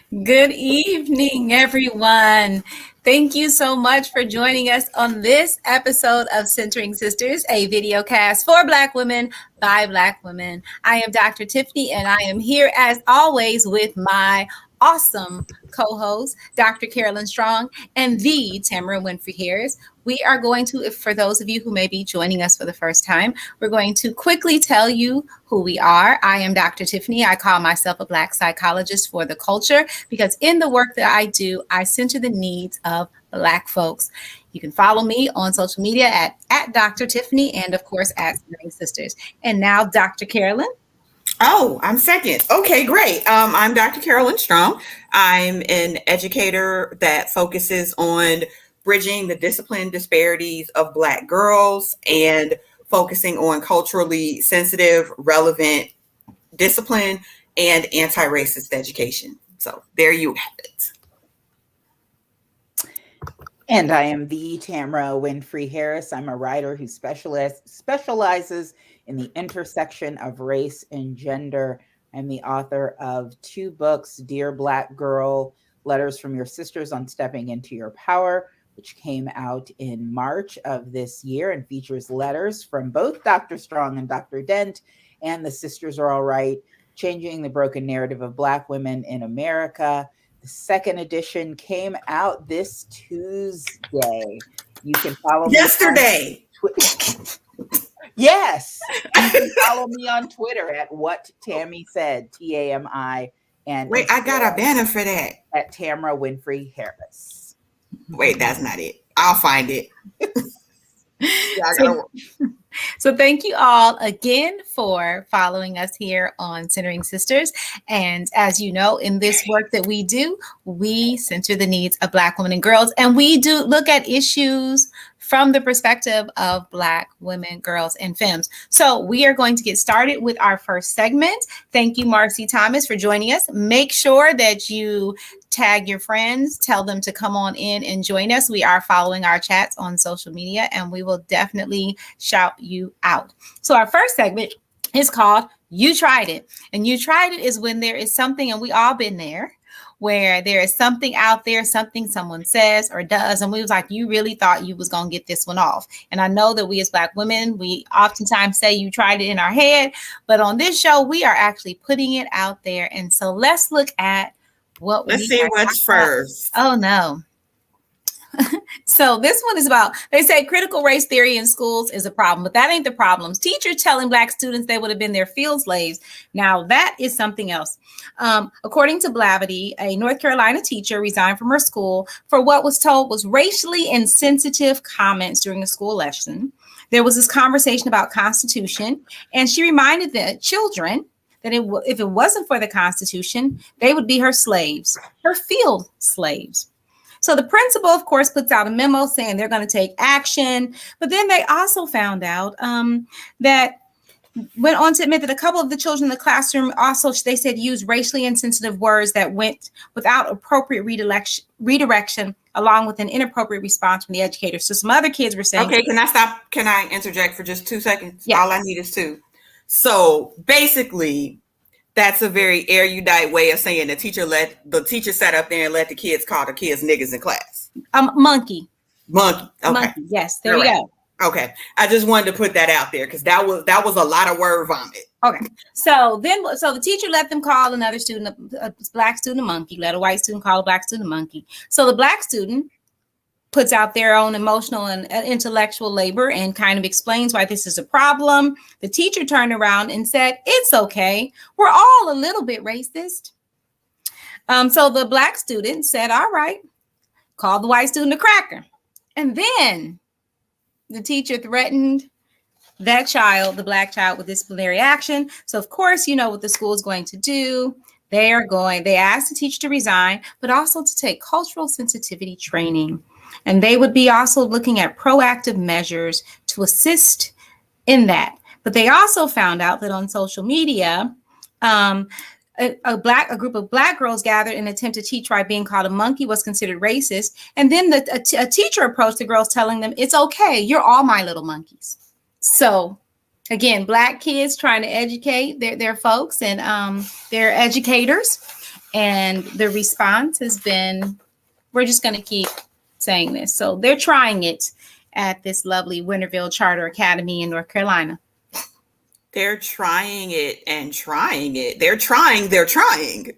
Good evening, everyone. Thank you so much for joining us on this episode of Centering Sisters, a video cast for Black women by Black women. I am Dr. Tiffany, and I am here as always with my awesome co-host, Dr. Carolyn Strong, and the Tamara Winfrey Harris. We are going to, for those of you who may be joining us for the first time, we're going to quickly tell you who we are. I am Dr. Tiffany. I call myself a Black psychologist for the culture because in the work that I do, I center the needs of Black folks. You can follow me on social media at Dr. Tiffany and, of course, at Centering Sisters. And now, Dr. Carolyn. Oh, I'm second. Okay, great. I'm Dr. Carolyn Strong. I'm an educator that focuses on bridging the discipline disparities of Black girls and focusing on culturally sensitive, relevant discipline and anti-racist education. So there you have it. And I am the Tamara Winfrey Harris. I'm a writer who specializes in the intersection of race and gender. I'm the author of 2 books, Dear Black Girl, Letters from Your Sisters on Stepping into Your Power, which came out in March of this year and features letters from both Dr. Strong and Dr. Dent, and The Sisters Are All Right, Changing the Broken Narrative of Black Women in America. The second edition came out this Tuesday. You can follow yesterday. Me yes. You can follow me on Twitter at What Tammy Said, TAMI. And wait, I got a banner for that. At Tamara Winfrey Harris. Wait, that's not it. I'll find it. So thank you all again for following us here on Centering Sisters. And as you know, in this work that we do, we center the needs of Black women and girls. And we do look at issues from the perspective of Black women, girls, and femmes. So we are going to get started with our first segment. Thank you, Marcy Thomas, for joining us. Make sure that you tag your friends, tell them to come on in and join us. We are following our chats on social media, and we will definitely shout you out. So our first segment is called You Tried It. And You Tried It is when there is something, and we all been there, where there is something out there, something someone says or does, and we was like, you really thought you was going to get this one off. And I know that we as Black women, we oftentimes say you tried it in our head, but on this show, we are actually putting it out there. And so let's look at let's see what's first. Oh, no. So this one is about, they say critical race theory in schools is a problem, but that ain't the problem. Teachers telling Black students they would have been their field slaves. Now that is something else. According to Blavity, a North Carolina teacher resigned from her school for what was told was racially insensitive comments during a school lesson. There was this conversation about Constitution, and she reminded the children that if it wasn't for the Constitution, they would be her slaves, her field slaves. So the principal, of course, puts out a memo saying they're going to take action. But then they also found out that went on to admit that a couple of the children in the classroom also, they said, used racially insensitive words that went without appropriate redirection, along with an inappropriate response from the educator. So some other kids were saying, okay, can I stop? Can I interject for just 2 seconds? Yeah. All I need is 2. So basically, that's a very erudite way of saying the teacher sat up there and let the kids call the kids niggas in class. Monkey. Okay. Monkey. Yes, there you go. Okay. I just wanted to put that out there because that was a lot of word vomit. Okay. So the teacher let them call another student, a Black student, a monkey, let a white student call a Black student a monkey. So the Black student puts out their own emotional and intellectual labor and kind of explains why this is a problem. The teacher turned around and said, it's okay. We're all a little bit racist. So the Black student said, all right, call the white student a cracker. And then the teacher threatened that child, the Black child, with disciplinary action. So of course, you know what the school is going to do. They asked the teacher to resign, but also to take cultural sensitivity training. And they would be also looking at proactive measures to assist in that. But they also found out that on social media, a group of Black girls gathered and attempted to teach why being called a monkey was considered racist. And then a teacher approached the girls telling them, it's okay, you're all my little monkeys. So again, Black kids trying to educate their folks and their educators. And the response has been, we're just going to keep saying this. So they're trying it at this lovely Winterville Charter Academy in North Carolina. They're trying it and trying it. They're trying. But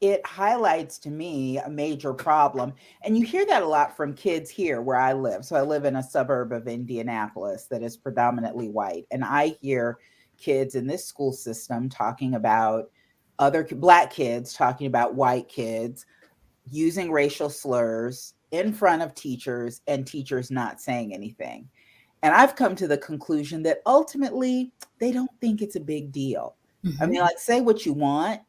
it highlights to me a major problem. And you hear that a lot from kids here where I live. So I live in a suburb of Indianapolis that is predominantly white. And I hear kids in this school system talking about other black kids talking about white kids using racial slurs in front of teachers and teachers not saying anything. And I've come to the conclusion that ultimately they don't think it's a big deal. I mean, like, say what you want,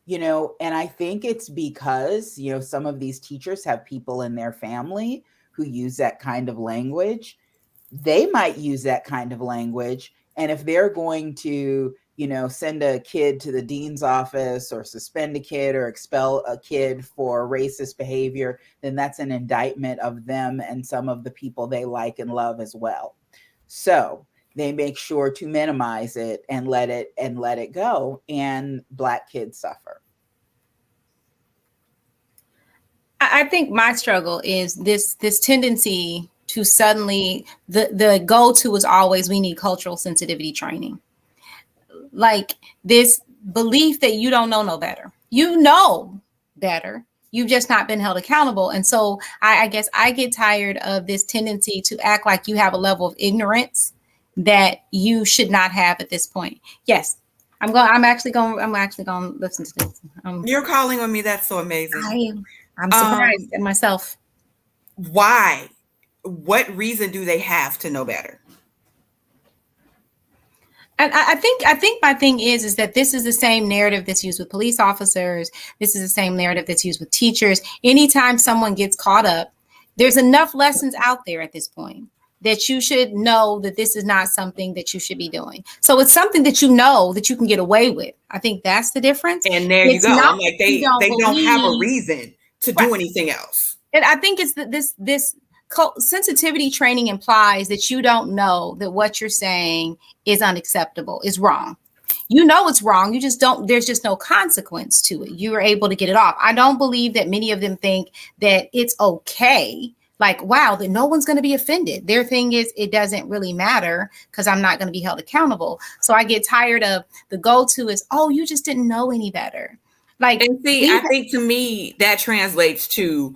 and I think it's because, some of these teachers have people in their family who use that kind of language. They might use that kind of language. And if they're going to, send a kid to the dean's office or suspend a kid or expel a kid for racist behavior, then that's an indictment of them and some of the people they like and love as well. So they make sure to minimize it and let it go, and black kids suffer. I think my struggle is this tendency to suddenly the go-to is always, we need cultural sensitivity training. Like this belief that you don't know no better. You know better. You've just not been held accountable. And so I guess I get tired of this tendency to act like you have a level of ignorance that you should not have at this point. Yes, I'm actually going to listen to this. You're calling on me. That's so amazing. I'm surprised at myself. Why? What reason do they have to know better? And I think my thing is that this is the same narrative that's used with police officers. This is the same narrative that's used with teachers. Anytime someone gets caught up, there's enough lessons out there at this point that you should know that this is not something that you should be doing. So it's something that you know that you can get away with. I think that's the difference. And there you go. I'm like, they don't have a reason to do anything else. And I think it's this sensitivity training implies that you don't know that what you're saying is unacceptable, is wrong. You know it's wrong. You just don't, there's just no consequence to it. You are able to get it off. I don't believe that many of them think that it's okay. Like, wow, that no one's going to be offended. Their thing is, it doesn't really matter because I'm not going to be held accountable. So I get tired of the go-to is, oh, you just didn't know any better. Like, and see, I think to me that translates to,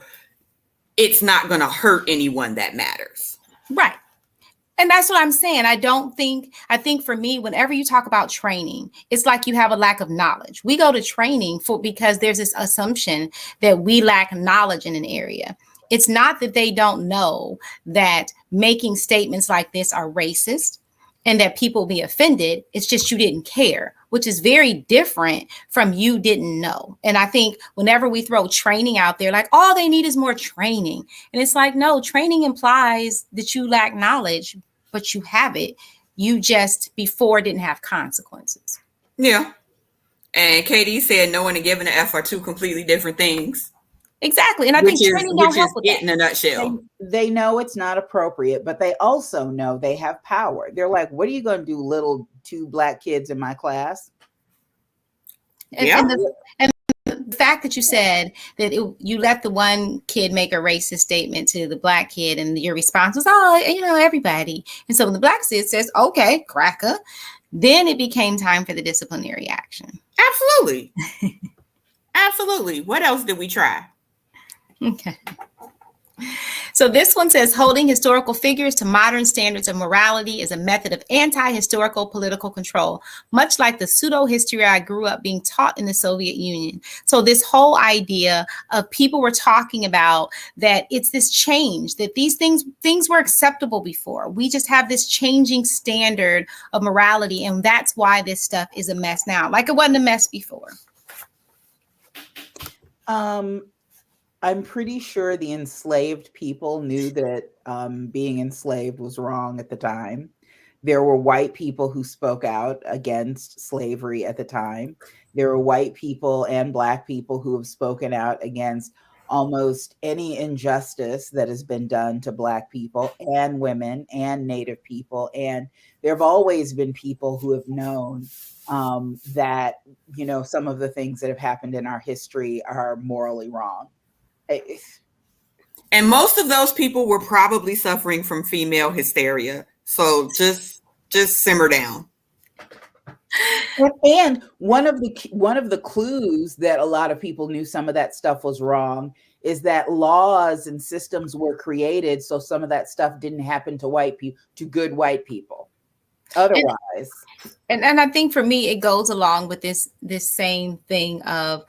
it's not going to hurt anyone that matters. Right. And that's what I'm saying. I think for me, whenever you talk about training, it's like you have a lack of knowledge. We go to training because there's this assumption that we lack knowledge in an area. It's not that they don't know that making statements like this are racist and that people be offended. It's just you didn't care, which is very different from you didn't know. And I think whenever we throw training out there, like all they need is more training. And it's like, no, training implies that you lack knowledge, but you have it. You just before didn't have consequences. Yeah. And Katie said knowing and giving an F are two completely different things. Exactly. And I think training don't help with that. In a nutshell. They know it's not appropriate, but they also know they have power. They're like, what are you going to do, little two black kids in my class? And the fact that you said that you let the one kid make a racist statement to the black kid and your response was, oh, everybody. And so when the black kid says, okay, cracker, then it became time for the disciplinary action. Absolutely. Absolutely. What else did we try? Okay. So this one says holding historical figures to modern standards of morality is a method of anti-historical political control, much like the pseudo-history I grew up being taught in the Soviet Union. So this whole idea of people were talking about that it's this change, that these things were acceptable before. We just have this changing standard of morality, and that's why this stuff is a mess now. Like it wasn't a mess before. I'm pretty sure the enslaved people knew that being enslaved was wrong at the time. There were white people who spoke out against slavery at the time. There were white people and black people who have spoken out against almost any injustice that has been done to Black people and women and Native people. And there have always been people who have known that, some of the things that have happened in our history are morally wrong. And most of those people were probably suffering from female hysteria. So just simmer down. And one of the clues that a lot of people knew some of that stuff was wrong is that laws and systems were created so some of that stuff didn't happen to white people, to good white people. Otherwise, and I think for me it goes along with this same thing of,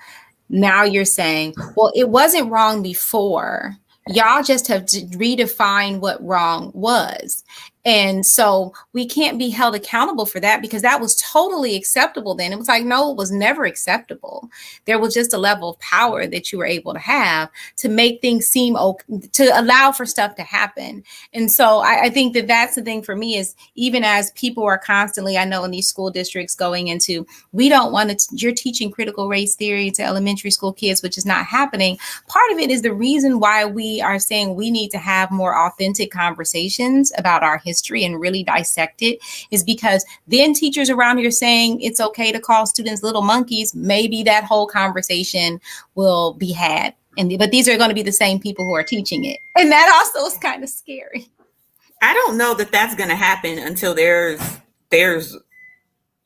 now you're saying, well, it wasn't wrong before. Y'all just have to redefine what wrong was. And so we can't be held accountable for that, because that was totally acceptable then. It was like, no, it was never acceptable. There was just a level of power that you were able to have to make things seem okay, to allow for stuff to happen. And so I think that that's the thing for me, is even as people are constantly, I know in these school districts going into, we don't want to, you're teaching critical race theory to elementary school kids, which is not happening. Part of it is the reason why we are saying we need to have more authentic conversations about our history and really dissect it, is because then teachers around here saying it's okay to call students little monkeys, maybe that whole conversation will be had. But these are going to be the same people who are teaching it. And that also is kind of scary. I don't know that that's going to happen until there's a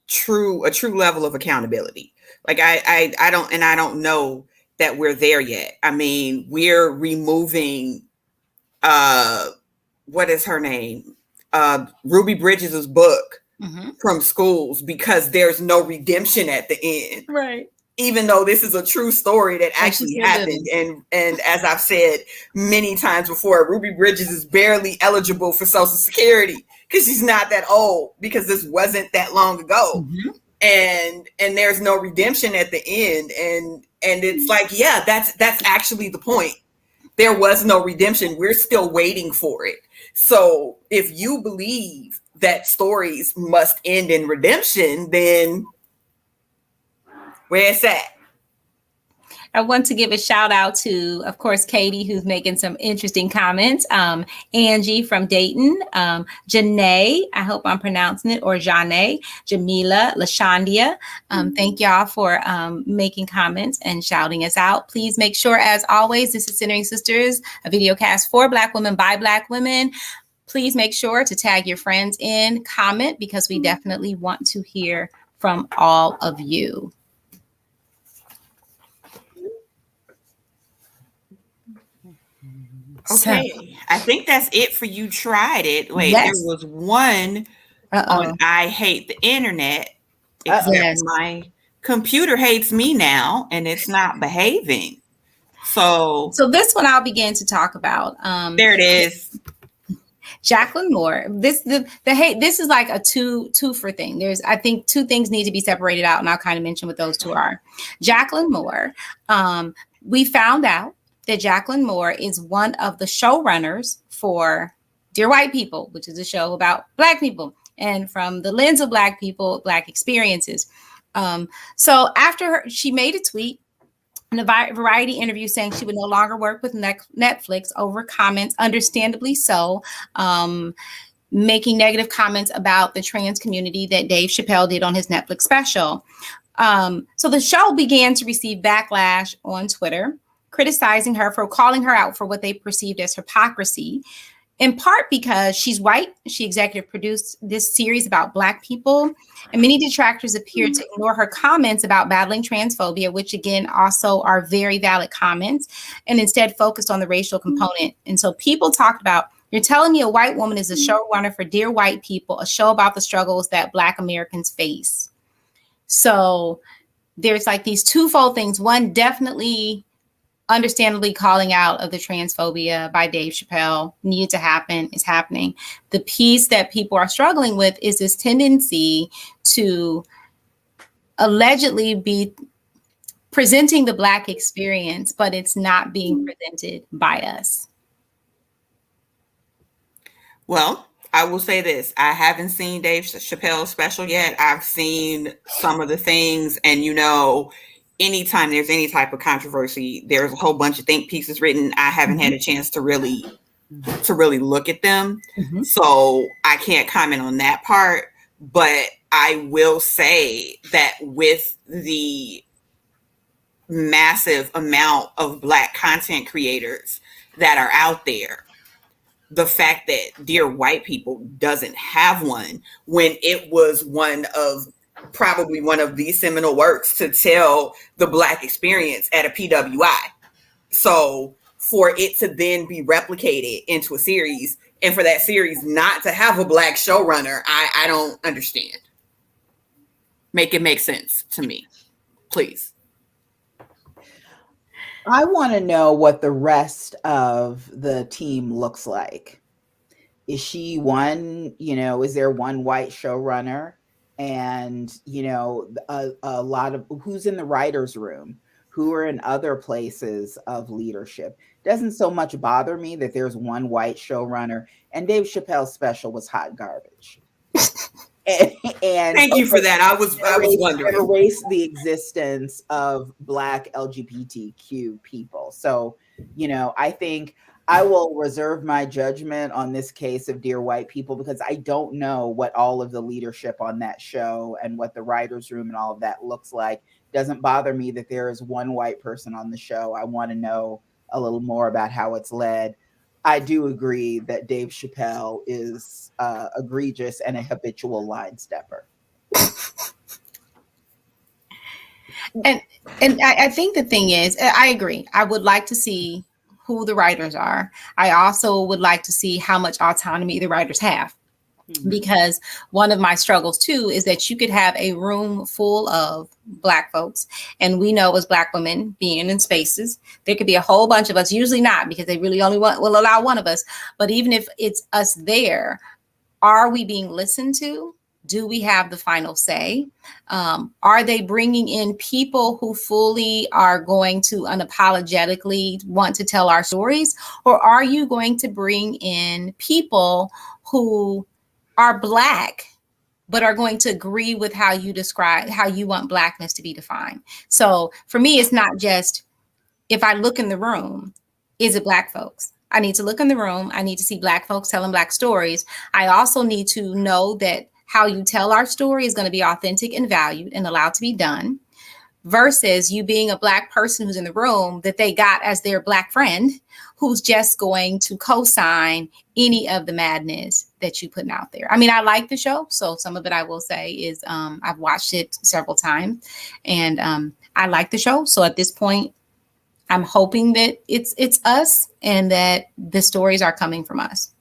true level of accountability. Like I don't know that we're there yet. I mean, we're removing what is her name? Ruby Bridges' book from schools because there's no redemption at the end. Right. Even though this is a true story that actually happened. And as I've said many times before, Ruby Bridges is barely eligible for Social Security because she's not that old, because this wasn't that long ago. And there's no redemption at the end. And it's like, yeah, that's actually the point. There was no redemption. We're still waiting for it. So if you believe that stories must end in redemption, then where's that? I want to give a shout out to, of course, Katie, who's making some interesting comments. Angie from Dayton, Janae, I hope I'm pronouncing it, or Janae, Jamila, LaShondia. Thank y'all for making comments and shouting us out. Please make sure, as always, this is Centering Sisters, a video cast for Black women by Black women. Please make sure to tag your friends in, comment, because we definitely want to hear from all of you. Okay, so, I think that's it for You Tried It. Wait, yes. There was one on I Hate the Internet, except my computer hates me now and it's not behaving. So this one I'll begin to talk about. There it is. Jacqueline Moore. This is like a two-for thing. I think two things need to be separated out, and I'll kind of mention what those two are. Jacqueline Moore. We found out that Jacqueline Moore is one of the showrunners for Dear White People, which is a show about Black people and from the lens of Black people, Black experiences. So after she made a tweet in a Variety interview saying she would no longer work with Netflix over comments, understandably so, making negative comments about the trans community that Dave Chappelle did on his Netflix special. So the show began to receive backlash on Twitter, criticizing her for calling her out for what they perceived as hypocrisy, in part because she's white. She executive produced this series about Black people, and many detractors appeared to ignore her comments about battling transphobia, which again also are very valid comments, and instead focused on the racial component. And so people talked about, you're telling me a white woman is a showrunner for Dear White People, a show about the struggles that Black Americans face. So there's like these twofold things. One, definitely understandably calling out of the transphobia by Dave Chappelle needed to happen, is happening. The piece that people are struggling with is this tendency to allegedly be presenting the Black experience, but it's not being presented by us. Well, I will say this. I haven't seen Dave Chappelle's special yet. I've seen some of the things, and anytime there's any type of controversy, there's a whole bunch of think pieces written. I haven't had a chance to really look at them. Mhm. So I can't comment on that part, but I will say that with the massive amount of Black content creators that are out there, the fact that Dear White People doesn't have one, when it was probably one of the seminal works to tell the Black experience at a PWI. So for it to then be replicated into a series, and for that series not to have a Black showrunner, I don't understand. Make it make sense to me, please. I want to know what the rest of the team looks like. Is she one, is there one white showrunner? And, a lot of who's in the writer's room, who are in other places of leadership. Doesn't so much bother me that there's one white showrunner, and Dave Chappelle's special was hot garbage. and Thank you for that. I was wondering. Erase the existence of Black LGBTQ people. So, I think I will reserve my judgment on this case of Dear White People, because I don't know what all of the leadership on that show and what the writer's room and all of that looks like. Doesn't bother me that there is one white person on the show. I want to know a little more about how it's led. I do agree that Dave Chappelle is egregious and a habitual line stepper. And I think the thing is, I agree. I would like to see who the writers are. I also would like to see how much autonomy the writers have. Because one of my struggles too is that you could have a room full of Black folks, and we know as Black women being in spaces, there could be a whole bunch of us, usually not, because they really only will allow one of us. But even if it's us there, are we being listened to? Do we have the final say? Are they bringing in people who fully are going to unapologetically want to tell our stories? Or are you going to bring in people who are Black, but are going to agree with how you describe, how you want Blackness to be defined? So for me, it's not just, if I look in the room, is it Black folks? I need to look in the room. I need to see Black folks telling Black stories. I also need to know that how you tell our story is going to be authentic and valued and allowed to be done, versus you being a Black person who's in the room that they got as their Black friend, who's just going to co-sign any of the madness that you're putting out there. I mean, I like the show. So some of it I will say is I've watched it several times, and I like the show. So at this point, I'm hoping that it's us and that the stories are coming from us.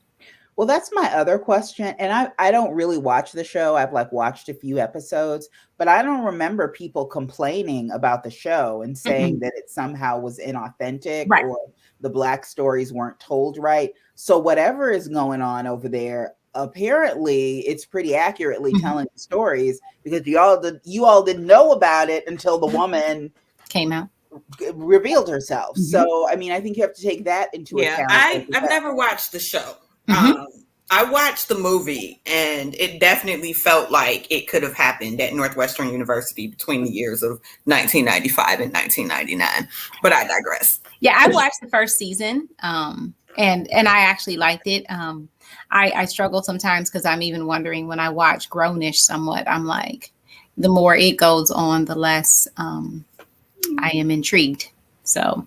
Well, that's my other question. And I don't really watch the show. I've watched a few episodes, but I don't remember people complaining about the show and saying that it somehow was inauthentic, right, or the Black stories weren't told right. So whatever is going on over there, apparently it's pretty accurately telling stories, because you all didn't know about it until the woman came out, revealed herself. So, I mean, I think you have to take that into account. I've never watched the show. I watched the movie, and it definitely felt like it could have happened at Northwestern University between the years of 1995 and 1999. But I digress. Yeah, I watched the first season, and I actually liked it. I struggle sometimes because I'm even wondering, when I watch Grownish somewhat, I'm like, the more it goes on, the less I am intrigued. So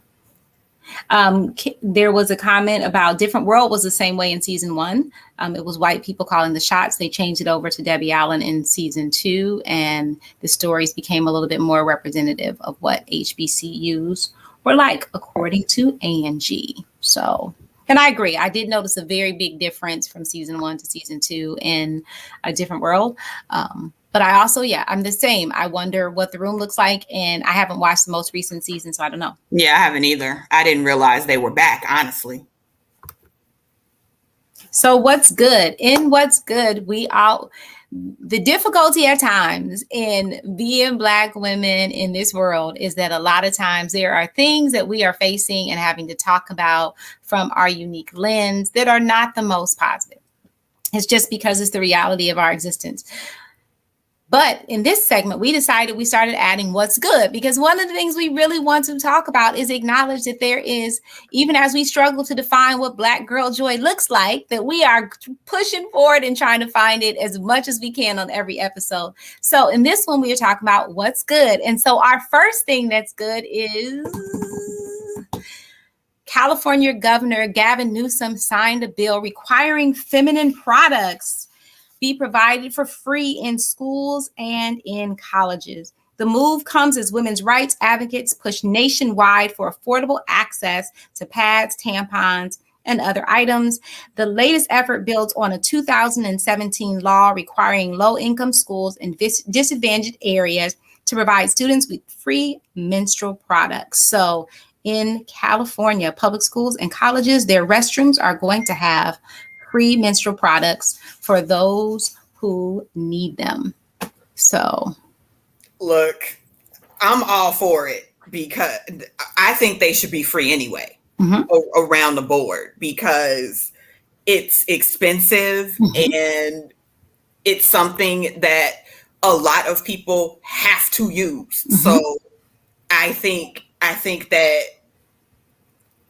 there was a comment about Different World was the same way in season 1. It was white people calling the shots. They changed it over to Debbie Allen in season 2, and the stories became a little bit more representative of what HBCUs were like, according to Angie. So, and I agree. I did notice a very big difference from season 1 to season 2 in A Different World. But I also, I'm the same. I wonder what the room looks like. And I haven't watched the most recent season, so I don't know. Yeah, I haven't either. I didn't realize they were back, honestly. So what's good? In what's good, the difficulty at times in being Black women in this world is that a lot of times there are things that we are facing and having to talk about from our unique lens that are not the most positive. It's just because it's the reality of our existence. But in this segment, we started adding what's good, because one of the things we really want to talk about is acknowledge that there is, even as we struggle to define what Black girl joy looks like, that we are pushing forward and trying to find it as much as we can on every episode. So in this one, we are talking about what's good. And so our first thing that's good is California Governor Gavin Newsom signed a bill requiring feminine products be provided for free in schools and in colleges. The move comes as women's rights advocates push nationwide for affordable access to pads, tampons, and other items. The latest effort builds on a 2017 law requiring low-income schools in disadvantaged areas to provide students with free menstrual products. So in California, public schools and colleges, their restrooms are going to have free menstrual products for those who need them. So, look, I'm all for it, because I think they should be free anyway, around the board, because it's expensive and it's something that a lot of people have to use. So I think that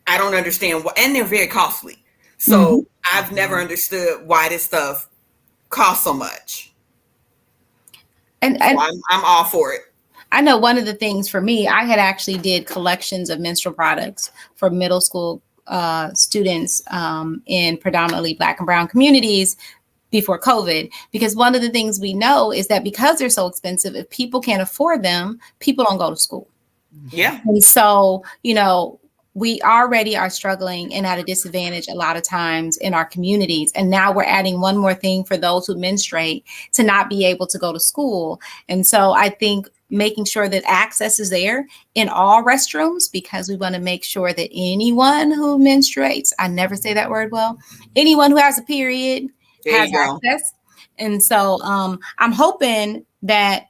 I don't understand why, and they're very costly. So I've never understood why this stuff costs so much. And so I'm all for it. I know one of the things for me, I had actually did collections of menstrual products for middle school students in predominantly Black and brown communities before COVID, because one of the things we know is that because they're so expensive, if people can't afford them, people don't go to school. Yeah. And so, you know, we already are struggling and at a disadvantage a lot of times in our communities. And now we're adding one more thing for those who menstruate to not be able to go to school. And so I think making sure that access is there in all restrooms, because we want to make sure that anyone who menstruates, I never say that word well, anyone who has a period has access. And so I'm hoping that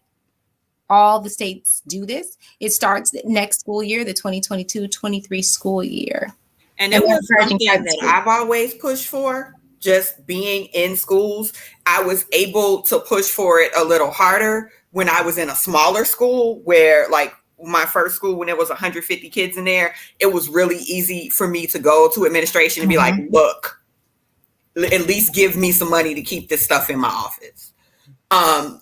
all the states do this. It starts next school year, the 2022-23 school year. And it was something that I've always pushed for, just being in schools. I was able to push for it a little harder when I was in a smaller school, where like my first school, when there was 150 kids in there, it was really easy for me to go to administration and be like, look, at least give me some money to keep this stuff in my office.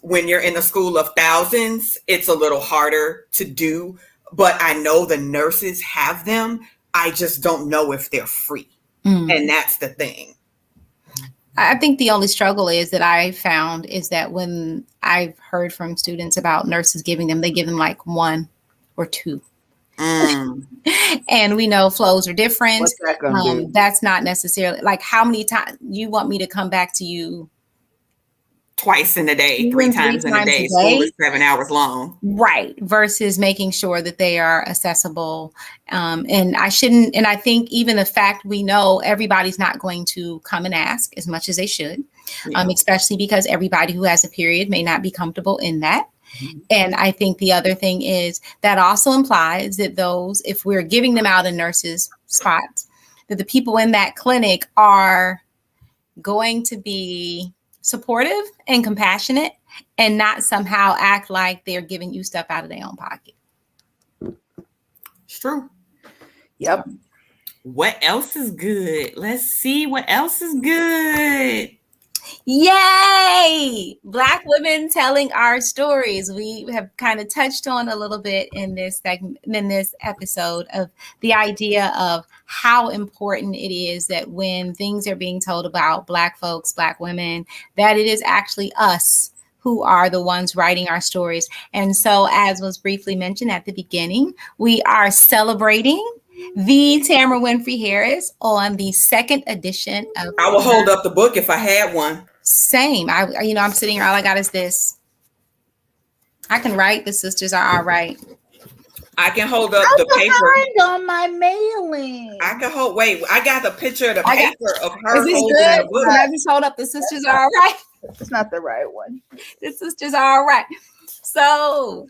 When you're in a school of thousands, it's a little harder to do, but I know the nurses have them. I just don't know if they're free. And that's the thing. I think the only struggle is that I found is that when I've heard from students about nurses giving them, they give them like one or two. And we know flows are different. What's that gonna do? That's not necessarily like how many times you want me to come back to you. Twice in a day, three times in a day. School is 7 hours long. Right. Versus making sure that they are accessible. And I think even the fact we know everybody's not going to come and ask as much as they should, especially because everybody who has a period may not be comfortable in that. And I think the other thing is that also implies that those, if we're giving them out in nurses' spots, that the people in that clinic are going to be supportive and compassionate and not somehow act like they're giving you stuff out of their own pocket. It's true. Yep. What else is good? Let's see what else is good. Yay! Black women telling our stories. We have kind of touched on a little bit in this segment, in this episode, of the idea of how important it is that when things are being told about Black folks, Black women, that it is actually us who are the ones writing our stories. And so, as was briefly mentioned at the beginning, we are celebrating the Tamara Winfrey Harris on the second edition of. I will hold up the book if I had one. Same. I'm sitting here. All I got is this. I can write. The sisters are all right. I can hold up the paper on my mailing. I can hold. Wait, I got the picture of the paper of her holding the book. Can I just hold up? The sisters are all right. It's not the right one. The sisters are all right. So,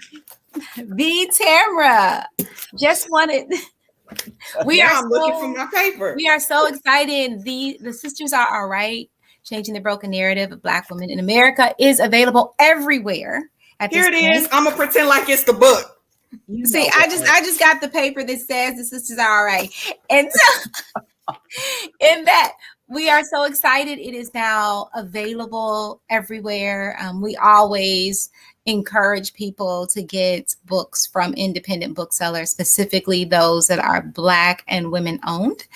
the Tamara just wanted. I'm looking for my paper. We are so excited. The sisters are all right. Changing the Broken Narrative of Black Women in America is available everywhere at Here this it point. is. I'm gonna pretend like it's the book. See, I just got the paper that says the Sisters RA. And so in that, we are so excited. It is now available everywhere. We always encourage people to get books from independent booksellers, specifically those that are Black and women owned.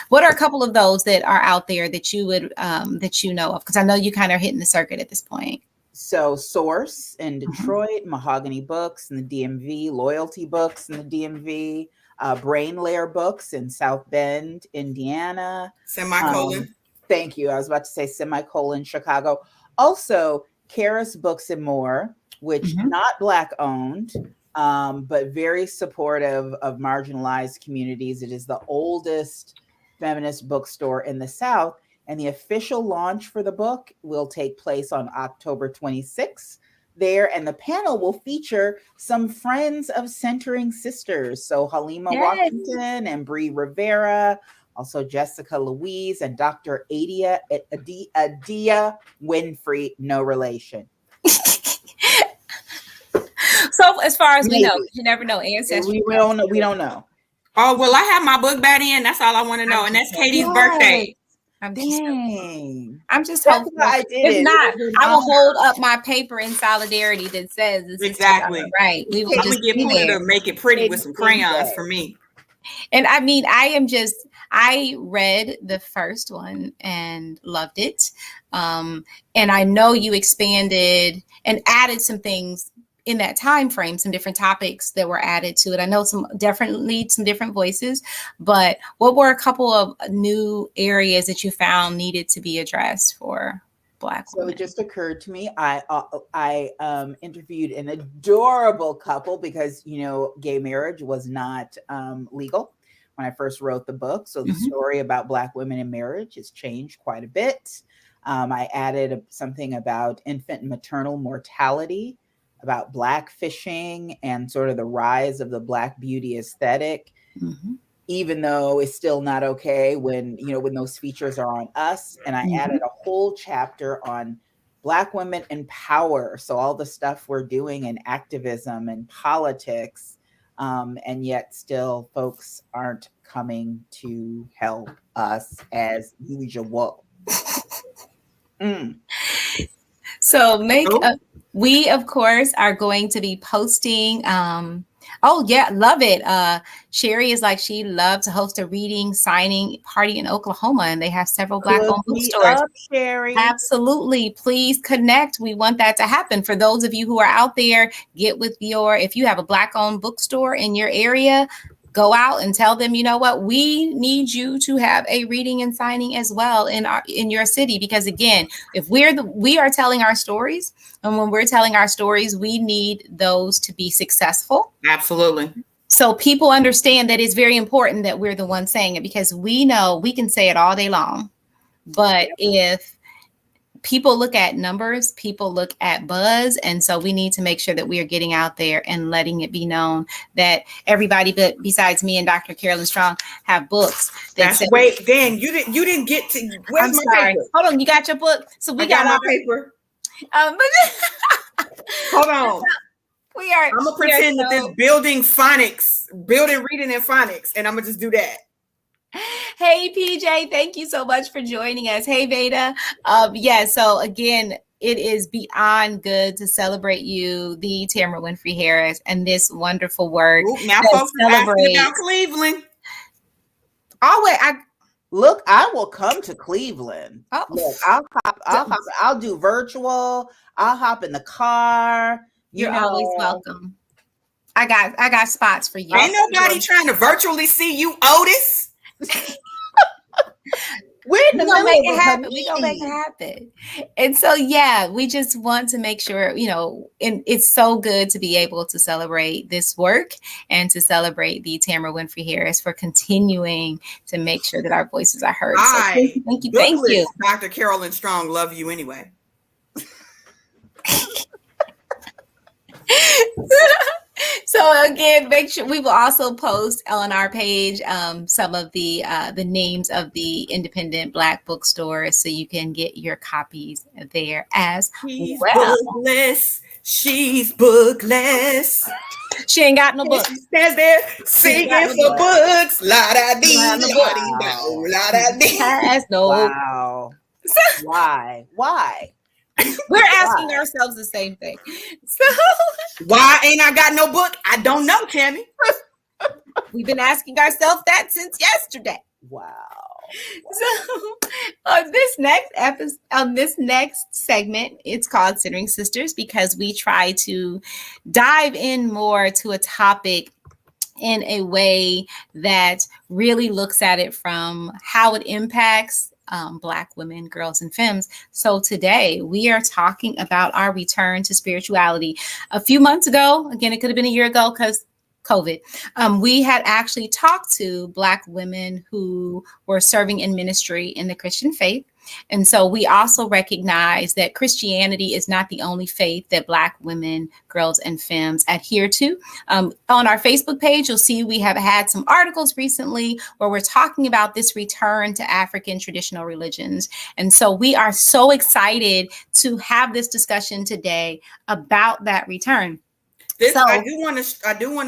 What are a couple of those that are out there that you would that you know of? Because I know you kind of hitting the circuit at this point. So Source in Detroit, Mahogany Books in the DMV, Loyalty Books in the DMV, Brain Layer Books in South Bend, Indiana. Semicolon. Thank you. I was about to say semicolon, Chicago. Also, Karis Books and More, which not Black owned, but very supportive of marginalized communities. It is the oldest feminist bookstore in the South. And the official launch for the book will take place on October 26th there. And the panel will feature some friends of Centering Sisters. So Halima Washington and Bree Rivera, also Jessica Louise and Dr. Adia Winfrey, no relation. So as far as we know, you never know. Ancestry. We don't know. We don't know. Oh, well, I have my book back in. That's all I want to know. And that's Katie's birthday. I'm just hoping. If not, I will hold up my paper in solidarity that says this exactly is right. We will just get Puna to make it pretty with some crayons for me. And I mean, I read the first one and loved it. And I know you expanded and added some things in that time frame, some different topics that were added to it. I know some different voices, but what were a couple of new areas that you found needed to be addressed for Black women? So it just occurred to me, I interviewed an adorable couple because, gay marriage was not legal when I first wrote the book. So the story about Black women in marriage has changed quite a bit. I added something about infant and maternal mortality, about Black fishing and sort of the rise of the Black beauty aesthetic, even though it's still not okay when those features are on us. And I added a whole chapter on Black women in power. So all the stuff we're doing in activism and politics, and yet still folks aren't coming to help us as usual. So we, of course, are going to be posting. Oh, yeah, love it. Sherry is like, she loves to host a reading signing party in Oklahoma, and they have several Black-owned bookstores. Sherry. Absolutely. Please connect. We want that to happen. For those of you who are out there, if you have a Black-owned bookstore in your area, go out and tell them, you know what, we need you to have a reading and signing as well in your city. Because again, if we are telling our stories, and when we're telling our stories, we need those to be successful. Absolutely. So people understand that it's very important that we're the ones saying it, because we know we can say it all day long. But if people look at numbers, people look at buzz. And so we need to make sure that we are getting out there and letting it be known that everybody besides me and Dr. Carolyn Strong have books. Wait, Dan, you didn't get to. I'm sorry. Paper? Hold on, you got your book. So we got my paper. Hold on. I'm gonna pretend that this building reading and phonics, and I'm gonna just do that. Hey, PJ, thank you so much for joining us. Hey, Veda. So again, it is beyond good to celebrate you, the Tamara Winfrey Harris, and this wonderful work. Ooh, now folks are asking about Cleveland. Look, I will come to Cleveland. Oh. Look, I'll do virtual. I'll hop in the car. You're always welcome. I got spots for you. Ain't nobody trying to virtually see you, Otis. We're gonna make it happen. We're gonna make it happen. And so, yeah, we just want to make sure, and it's so good to be able to celebrate this work and to celebrate the Tamara Winfrey Harris for continuing to make sure that our voices are heard. So thank you. Dr. Carolyn Strong, love you anyway. So So again, make sure we will also post on our page some of the names of the independent Black bookstores, so you can get your copies there as She's well. bookless. She's bookless. She ain't got no book. She stands there singing for books. La da dee, la dee do, la da dee. Has no. Wow. Why? We're asking ourselves the same thing. So Why ain't I got no book? I don't know, Tammy. we've been asking ourselves that since yesterday. Wow. So on this next segment, it's called Centering Sisters, because we try to dive in more to a topic in a way that really looks at it from how it impacts Black women, girls, and femmes. So today we are talking about our return to spirituality. A few months ago, again, it could have been a year ago because COVID, we had actually talked to Black women who were serving in ministry in the Christian faith. And so we also recognize that Christianity is not the only faith that Black women, girls, and femmes adhere to. On our Facebook page, you'll see we have had some articles recently where we're talking about this return to African traditional religions. And so we are so excited to have this discussion today about that return. I do want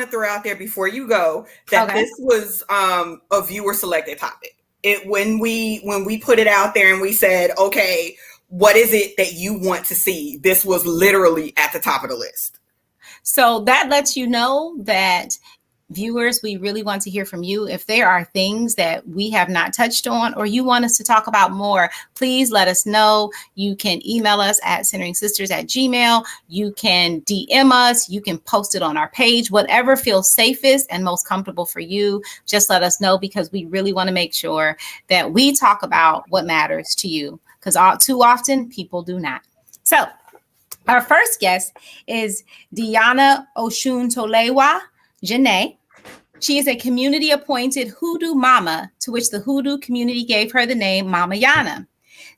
to throw out there before you go that this was a viewer selected topic. When we put it out there and we said, okay, what is it that you want to see? This was literally at the top of the list. So that lets you know that, viewers, we really want to hear from you. If there are things that we have not touched on or you want us to talk about more, please let us know. You can email us at centeringsisters@gmail.com. You can DM us. You can post it on our page. Whatever feels safest and most comfortable for you, just let us know, because we really want to make sure that we talk about what matters to you, because too often people do not. So our first guest is Diana Oshun-Tolewa Janae. She is a community-appointed Hoodoo Mama, to which the Hoodoo community gave her the name Mama Yana.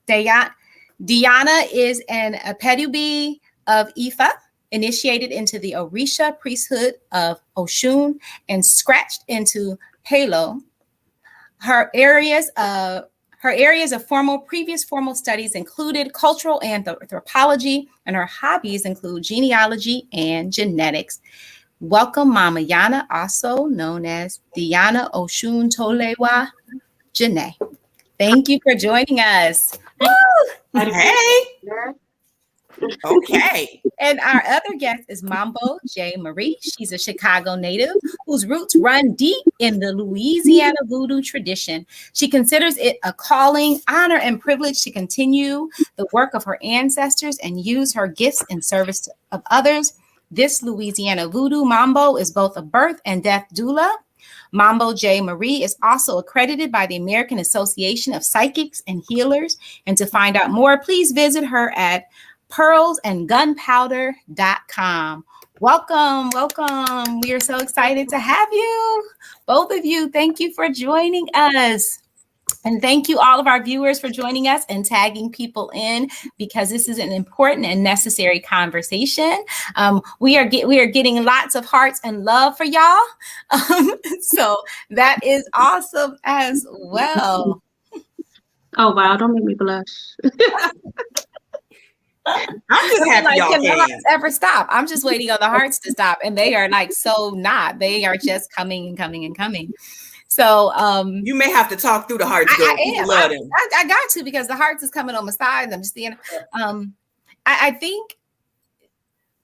Diana is an Apedubi of Ifa, initiated into the Orisha priesthood of Oshun, and scratched into Palo. Her areas of previous formal studies included cultural anthropology, and her hobbies include genealogy and genetics. Welcome, Mama Yana, also known as Diana Oshun-Tolewa Janae. Thank you for joining us. Woo! Hey. Okay. And our other guest is Mambo J. Marie. She's a Chicago native whose roots run deep in the Louisiana voodoo tradition. She considers it a calling, honor, and privilege to continue the work of her ancestors and use her gifts in service of others. This Louisiana voodoo Mambo is both a birth and death doula. Mambo J. Marie is also accredited by the American Association of Psychics and Healers. And to find out more, please visit her at pearlsandgunpowder.com. Welcome. We are so excited to have you. Both of you, thank you for joining us. And thank you, all of our viewers, for joining us and tagging people in, because this is an important and necessary conversation. We are getting lots of hearts and love for y'all. So that is awesome as well. Oh, wow. Don't make me blush. I'm just happy y'all can the came. hearts ever stop? I'm just waiting on the hearts to stop, and they are like so not. They are just coming and coming and coming. So you may have to talk through the hearts. I got to, because the hearts is coming on my side, and I'm just saying. I think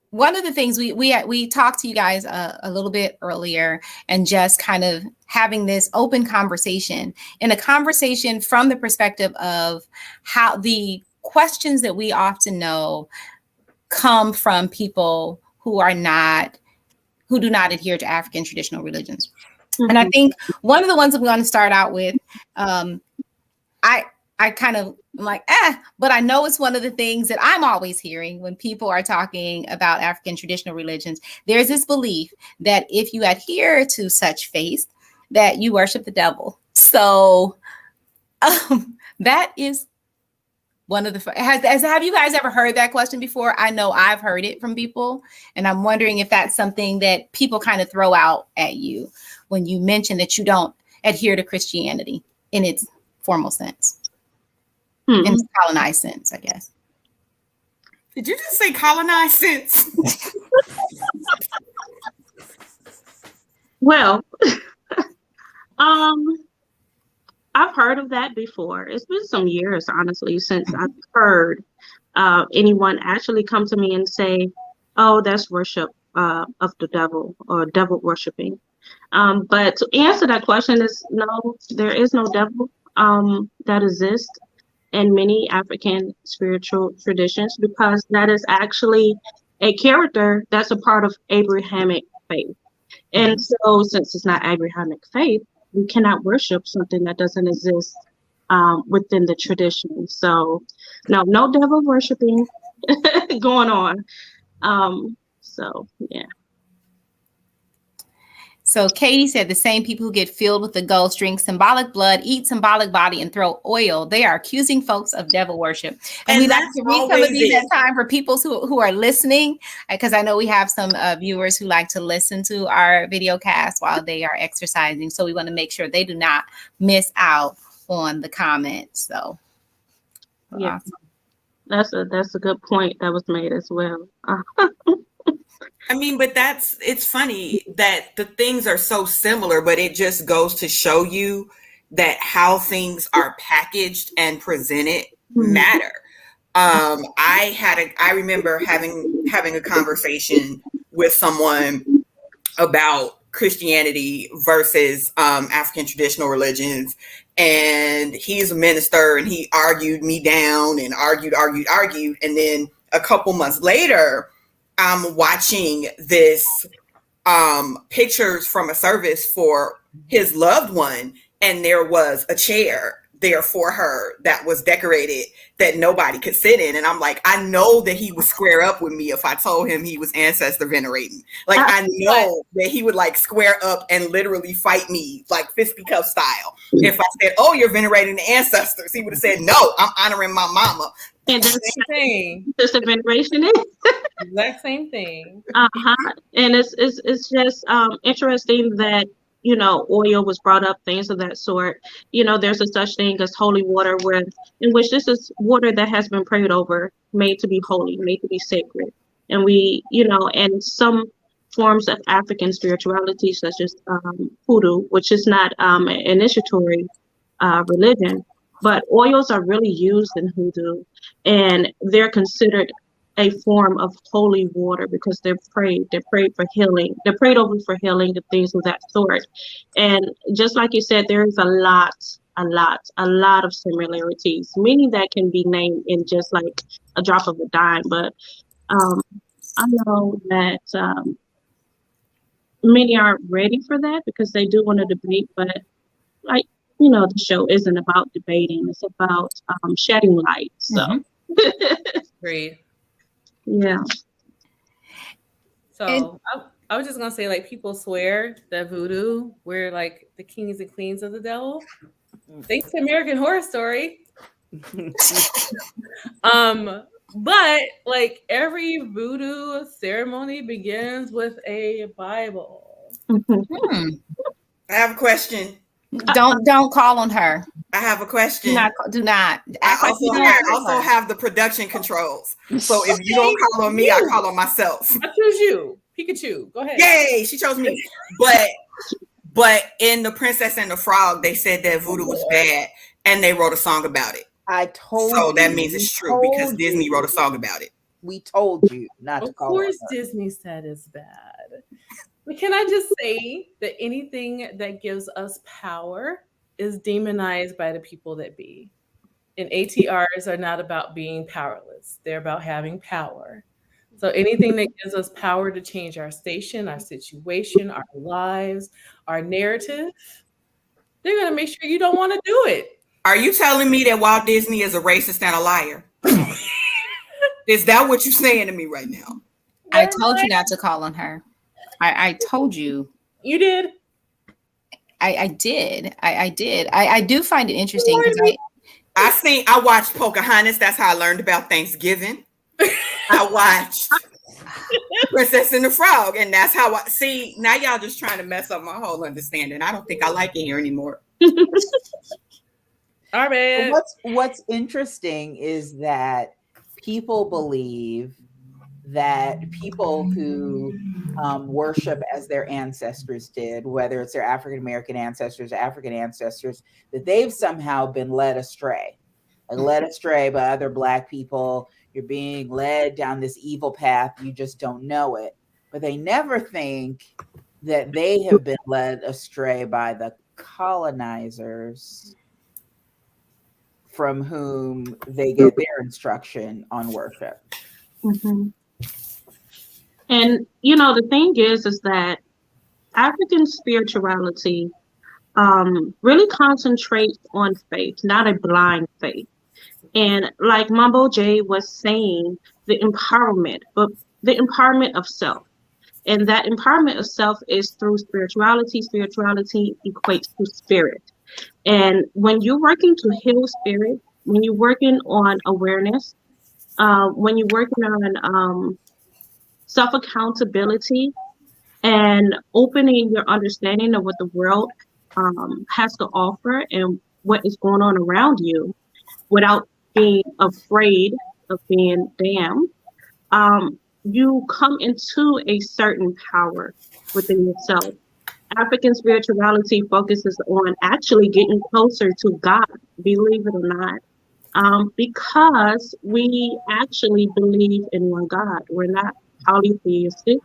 one of the things we talked to you guys a little bit earlier, and just kind of having this open conversation, and a conversation from the perspective of how the questions that we often know come from people who do not adhere to African traditional religions. Mm-hmm. And I think one of the ones that we want to start out with, I kind of like, but I know it's one of the things that I'm always hearing when people are talking about African traditional religions. There's this belief that if you adhere to such faith, that you worship the devil. So that is one of the have you guys ever heard that question before? I know I've heard it from people, and I'm wondering if that's something that people kind of throw out at you when you mention that you don't adhere to Christianity in its formal sense, in its colonized sense, I guess. Did you just say colonized sense? Well, I've heard of that before. It's been some years, honestly, since I've heard anyone actually come to me and say, "Oh, that's worship of the devil or devil worshiping." But to answer that question is no, there is no devil that exists in many African spiritual traditions because that is actually a character that's a part of Abrahamic faith. And so, since it's not Abrahamic faith, we cannot worship something that doesn't exist within the tradition. So, no devil worshiping going on. So, yeah. So Katie said the same people who get filled with the ghost drink symbolic blood, eat symbolic body, and throw oil, they are accusing folks of devil worship. And we like to read some of these at time for people who are listening, because I know we have some viewers who like to listen to our video cast while they are exercising. So we want to make sure they do not miss out on the comments. So yeah, awesome. That's a good point that was made as well. I mean, but it's funny that the things are so similar, but it just goes to show you that how things are packaged and presented matter. I remember having a conversation with someone about Christianity versus African traditional religions. And he's a minister and he argued me down and argued. And then a couple months later, I'm watching this pictures from a service for his loved one, and there was a chair there for her that was decorated that nobody could sit in. And I'm like, I know that he would square up with me if I told him he was ancestor venerating. Like, I know that he would like square up and literally fight me like fisticuff style. If I said, "Oh, you're venerating the ancestors," he would have said, "No, I'm honoring my mama." And that's same thing. Just a veneration is. Exact same thing. And it's just interesting that oil was brought up, things of that sort. There's a such thing as holy water, in which this is water that has been prayed over, made to be holy, made to be sacred. And we, and some forms of African spirituality, such as hoodoo, which is not an initiatory religion, but oils are really used in hoodoo, and they're considered a form of holy water because they're prayed for healing. They're prayed over for healing, the things of that sort. And just like you said, there is a lot of similarities, many that can be named in just like a drop of a dime. But I know that many aren't ready for that because they do want to debate, but like, the show isn't about debating. It's about shedding light. So, Great. Yeah. So I was just gonna say, like, people swear that voodoo, we're like the kings and queens of the devil. Thanks to American Horror Story. But like every voodoo ceremony begins with a Bible. I have a question. Don't call on her. I have a question. Do not. I also have the production controls. So if you don't call on me, I call on myself. I choose you. Pikachu. Go ahead. Yay, she chose me. But in The Princess and the Frog, they said that voodoo was bad and they wrote a song about it. So that means it's true because Disney wrote a song about it. We told you not to call. Of course, Disney said it's bad. But can I just say that anything that gives us power is demonized by the people that be. And ATRs are not about being powerless. They're about having power. So anything that gives us power to change our station, our situation, our lives, our narrative, they're going to make sure you don't want to do it. Are you telling me that Walt Disney is a racist and a liar? Is that what you're saying to me right now? I told you not to call on her. I told you. You did? I did. I did. I do find it interesting because I watched Pocahontas. That's how I learned about Thanksgiving. I watched Princess and the Frog, and that's how I see. Now y'all just trying to mess up my whole understanding. I don't think I like it here anymore. All right. What's interesting is that people believe that people who worship as their ancestors did, whether it's their African American ancestors, African ancestors, that they've somehow been led astray by other Black people. You're being led down this evil path. You just don't know it. But they never think that they have been led astray by the colonizers from whom they get their instruction on worship. Mm-hmm. And, you know, the thing is that African spirituality really concentrates on faith, not a blind faith. And like Mambo J was saying, the empowerment of self. And that empowerment of self is through spirituality. Spirituality equates to spirit. And when you're working to heal spirit, when you're working on awareness, when you're working on self-accountability and opening your understanding of what the world has to offer and what is going on around you without being afraid of being damned, you come into a certain power within yourself. African spirituality focuses on actually getting closer to God, believe it or not, because we actually believe in one God. We're not polytheistic.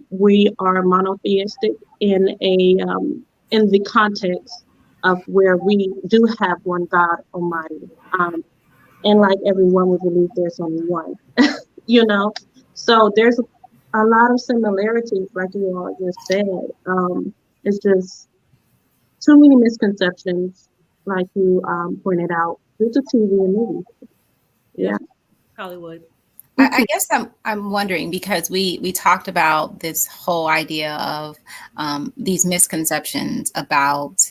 We are monotheistic in the context of where we do have one God Almighty. And like everyone, we believe there's only one, you know? So there's a lot of similarities, like you all just said. It's just too many misconceptions, like you pointed out, due to TV and movies. Yeah. Hollywood. I guess I'm wondering, because we talked about this whole idea of these misconceptions about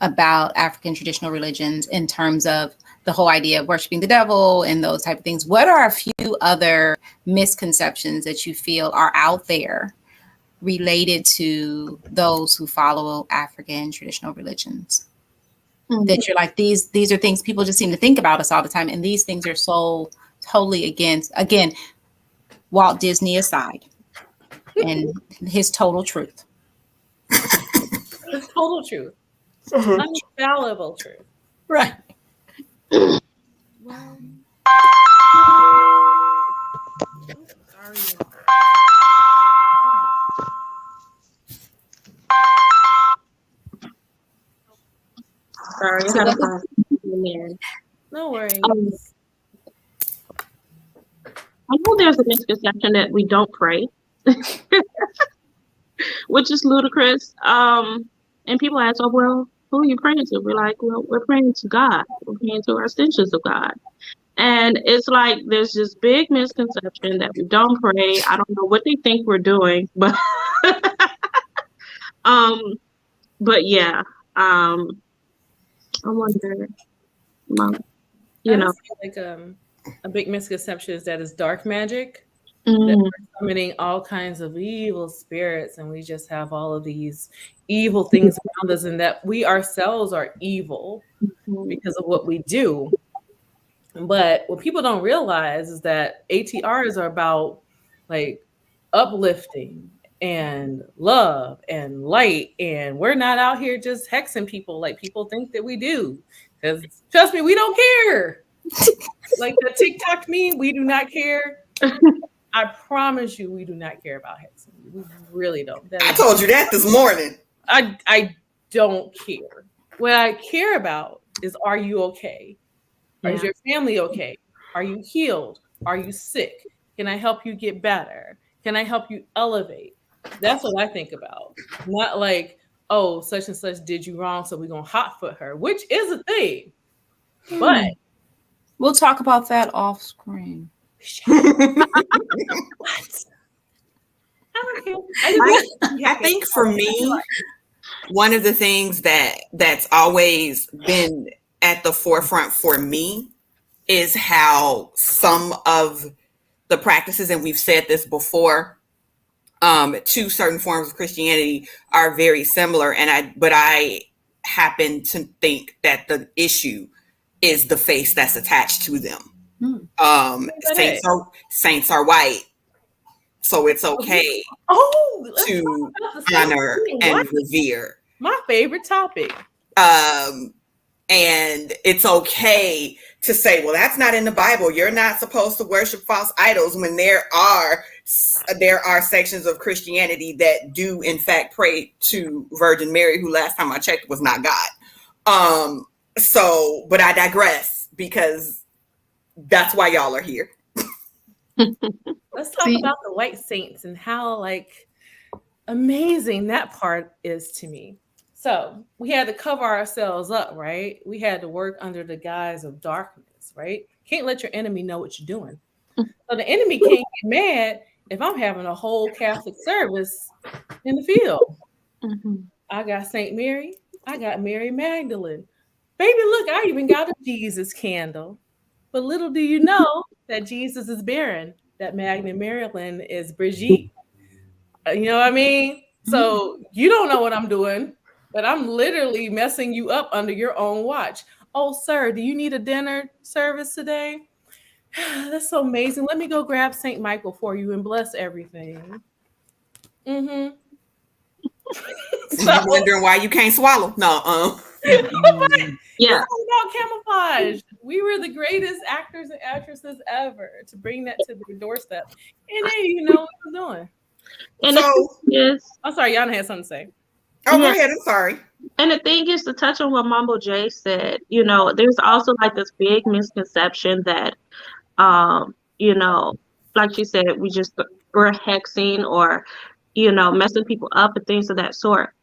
African traditional religions in terms of the whole idea of worshiping the devil and those type of things. What are a few other misconceptions that you feel are out there related to those who follow African traditional religions? That you're like, these are things people just seem to think about us all the time, and these things are so totally against, again, Walt Disney aside, and his total truth. It's total truth. Infallible truth. Right. Well, sorry. Sorry, I had a phone in there. No worries. I know there's a misconception that we don't pray, which is ludicrous. And people ask, "Oh, well, who are you praying to?" We're like, "Well, we're praying to God. We're praying to our extensions of God." And it's like there's this big misconception that we don't pray. I don't know what they think we're doing, but yeah. I wonder, you know, like a big misconception is that it's dark magic. That mm, we're summoning all kinds of evil spirits, and we just have all of these evil things around us, and that we ourselves are evil because of what we do. But what people don't realize is that ATRs are about like uplifting and love and light, and we're not out here just hexing people like people think that we do. Because trust me, we don't care. Like the TikTok meme, we do not care. I promise you, we do not care about hexing. We really don't. I told you that this morning. I don't care. What I care about is, are you okay? Is your family okay? Are you healed? Are you sick? Can I help you get better? Can I help you elevate? That's what I think about. Not like, oh, such and such did you wrong, so we're going to hot foot her, which is a thing. But we'll talk about that off screen. What? I don't care. I think for me, one of the things that's always been at the forefront for me is how some of the practices, and we've said this before, to certain forms of Christianity are very similar. But I happen to think that the issue is the face that's attached to them. Saints are white, so it's okay to honor and revere. My favorite topic. And it's okay to say, well, that's not in the Bible. You're not supposed to worship false idols, when there are sections of Christianity that do in fact pray to Virgin Mary, who last time I checked was not God. But I digress, because that's why y'all are here. Let's talk about the white saints and how amazing that part is to me. So we had to cover ourselves up, right? We had to work under the guise of darkness, right? Can't let your enemy know what you're doing. So the enemy can't get mad if I'm having a whole Catholic service in the field. Mm-hmm. I got St. Mary. I got Mary Magdalene. Baby, look, I even got a Jesus candle. But little do you know that Jesus is barren, that Magna Marilyn is Brigitte. You know what I mean? So you don't know what I'm doing, but I'm literally messing you up under your own watch. Oh, sir, do you need a dinner service today? That's so amazing. Let me go grab St. Michael for you and bless everything. Mm-hmm. So, wondering why you can't swallow? No. Yeah. It's all about camouflage. We were the greatest actors and actresses ever to bring that to the doorstep. And they didn't even know what I was doing. And I'm sorry, Yana had something to say. Oh, go ahead. I'm sorry. And the thing is, to touch on what Mambo J said, there's also this big misconception that, like she said, we're hexing or, messing people up and things of that sort.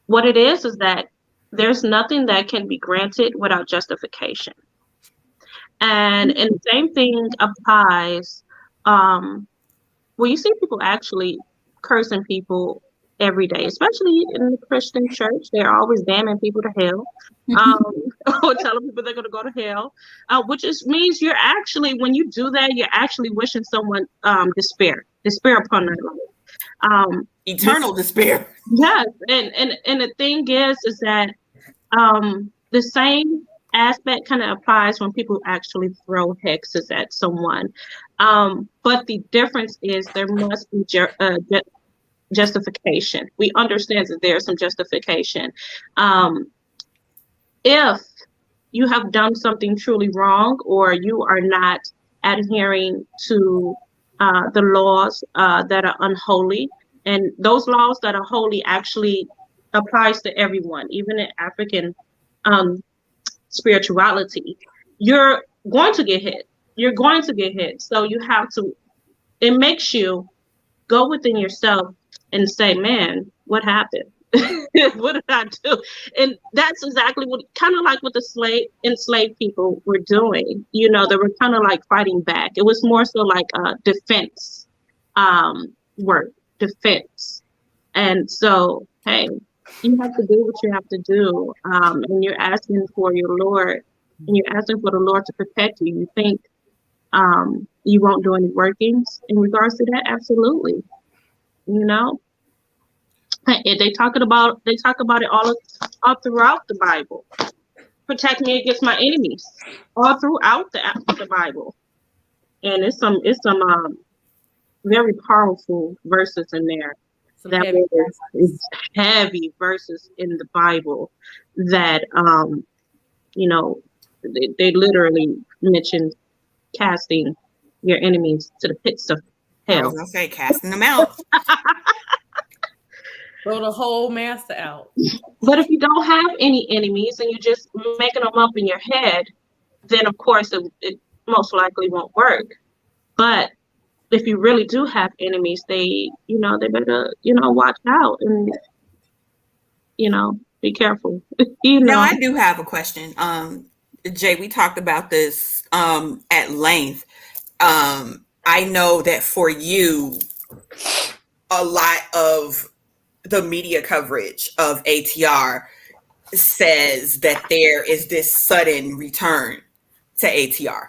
What it is that there's nothing that can be granted without justification. And the same thing applies, you see people actually cursing people every day, especially in the Christian church. They're always damning people to hell, or telling people they're going to go to hell, which means you're actually, when you do that, you're actually wishing someone despair upon their life. Eternal despair. Yes, and the thing is that the same aspect kind of applies when people actually throw hexes at someone. But the difference is there must be justification. We understand that there's some justification. If you have done something truly wrong, or you are not adhering to the laws that are unholy, and those laws that are holy actually applies to everyone, even in African spirituality, you're going to get hit. You're going to get hit. So you have to, it makes you go within yourself and say, man, what happened? What did I do? And that's exactly what, kind of like what the enslaved people were doing. They were kind of like fighting back. It was more so like defense work, defense. And so, hey, you have to do what you have to do. And you're asking for your Lord, and you're asking for the Lord to protect you. You think you won't do any workings in regards to that? Absolutely. And they talk about it all throughout the Bible. Protect me against my enemies, all throughout the Bible. And it's some very powerful verses in there. Heavy verses in the Bible that they literally mentioned casting your enemies to the pits of hell. I was gonna say casting them out. Throw the whole master out. But if you don't have any enemies and you're just making them up in your head, then of course it most likely won't work. But if you really do have enemies, they better, watch out and, be careful. Now, I do have a question. Jay, we talked about this at length. I know that for you, a lot of the media coverage of ATR says that there is this sudden return to ATR.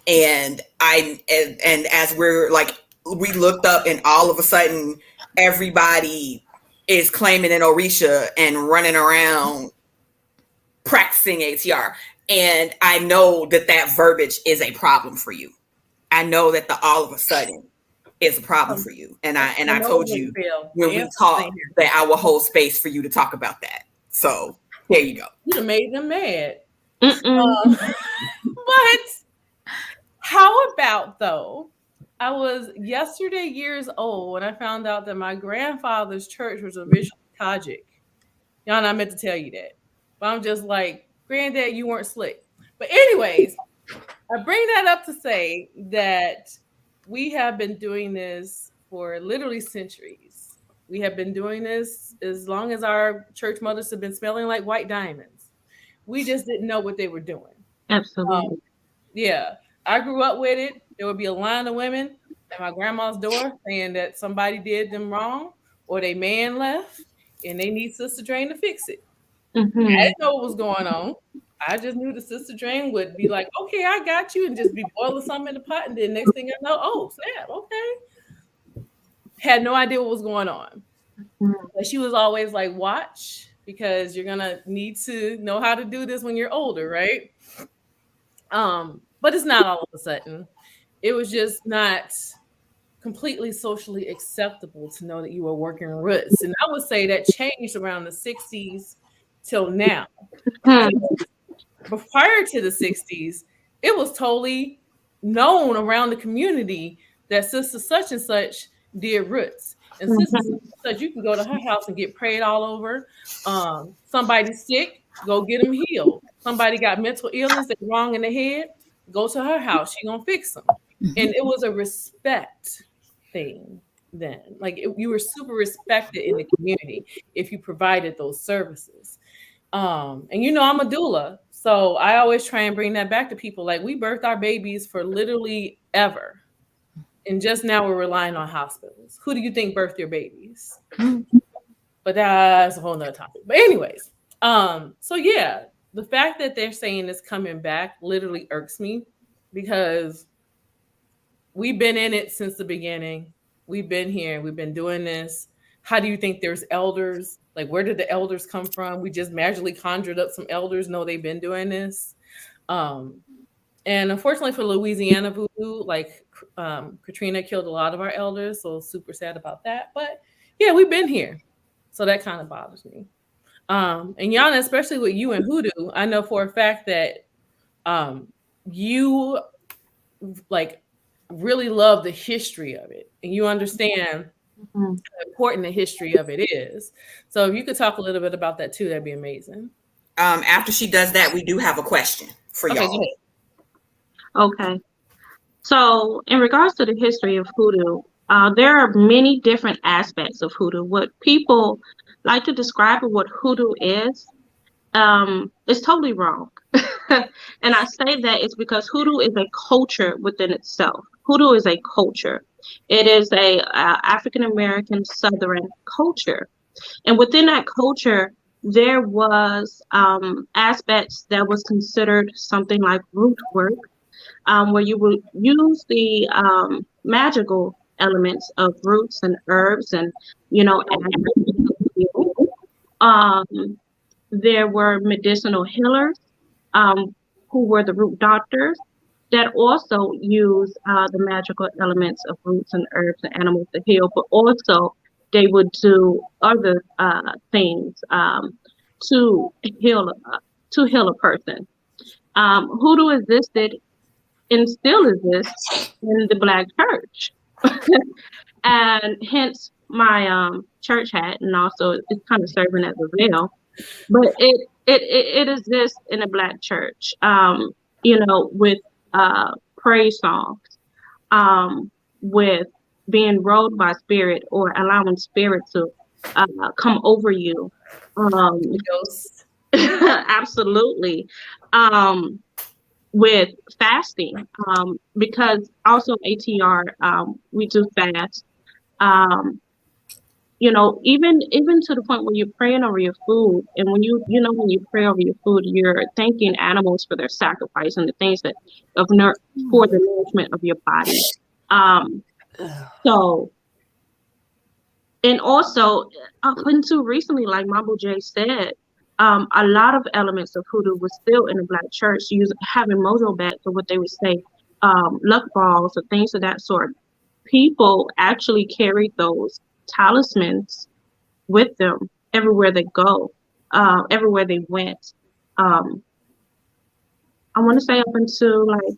And as we're like, we looked up and all of a sudden everybody is claiming an Orisha and running around practicing ATR. And I know that verbiage is a problem for you. I know that the all of a sudden is a problem for you. And I told you when we talked that I will hold space for you to talk about that. So there you go. You made them mad. But how about though? I was yesterday years old when I found out that my grandfather's church was originally Tajik. Y'all, I meant to tell you that. But I'm just like, Granddad, you weren't slick. But anyways, I bring that up to say that we have been doing this for literally centuries. We have been doing this as long as our church mothers have been smelling like white diamonds. We just didn't know what they were doing. Absolutely. Yeah. I grew up with it. There would be a line of women at my grandma's door saying that somebody did them wrong or they man left and they need Sister Drain to fix it. Mm-hmm. I didn't know what was going on. I just knew the Sister Drain would be like, okay, I got you, and just be boiling something in the pot. And then next thing I know, oh, snap, okay. Had no idea what was going on. Mm-hmm. But she was always like, watch, because you're going to need to know how to do this when you're older, right? But it's not all of a sudden. It was just not completely socially acceptable to know that you were working roots. And I would say that changed around the 60s till now. But prior to the 60s, it was totally known around the community that Sister such and such did roots. And Sister such and such, you can go to her house and get prayed all over. Somebody's sick, go get them healed. Somebody got mental illness, they're wrong in the head, go to her house, she gonna fix them. And it was a respect thing then. Like you were super respected in the community if you provided those services. And I'm a doula, so I always try and bring that back to people. Like we birthed our babies for literally ever, and just now we're relying on hospitals. Who do you think birthed your babies? But that's a whole nother topic. But anyways, so yeah, the fact that they're saying it's coming back literally irks me because we've been in it since the beginning. We've been here. We've been doing this. How do you think there's elders? Like, where did the elders come from? We just magically conjured up some elders. No, they've been doing this. And unfortunately for Louisiana voodoo, like Katrina killed a lot of our elders. So super sad about that. But yeah, we've been here. So that kind of bothers me. And Yana, especially with you and hoodoo, I know for a fact that you like really love the history of it. And you understand how important the history of it is. So if you could talk a little bit about that too, that'd be amazing. After she does that, we do have a question for y'all. Okay. So in regards to the history of hoodoo, there are many different aspects of hoodoo. What people like to describe what hoodoo is totally wrong. And I say that it's because hoodoo is a culture within itself. Hoodoo is a culture. It is a African-American Southern culture. And within that culture, there was aspects that was considered something like root work, where you would use the magical elements of roots and herbs and, there were medicinal healers who were the root doctors that also use the magical elements of roots and herbs and animals to heal, but also they would do other things to heal a person. Hoodoo existed and still exists in the Black church, and hence my church hat, and also it's kind of serving as a veil. But it exists in the Black church, with praise songs, with being ruled by spirit or allowing spirit to come over you. Absolutely. With fasting, because also ATR, we do fast. even to the point where you're praying over your food, and when when you pray over your food, you're thanking animals for their sacrifice and the things that for the nourishment of your body. So, and also up until recently, like Mambo J said, a lot of elements of hoodoo was still in the Black church, having mojo bats, or what they would say, luck balls, or things of that sort. People actually carried those talismans with them everywhere they go, everywhere they went. I want to say up until like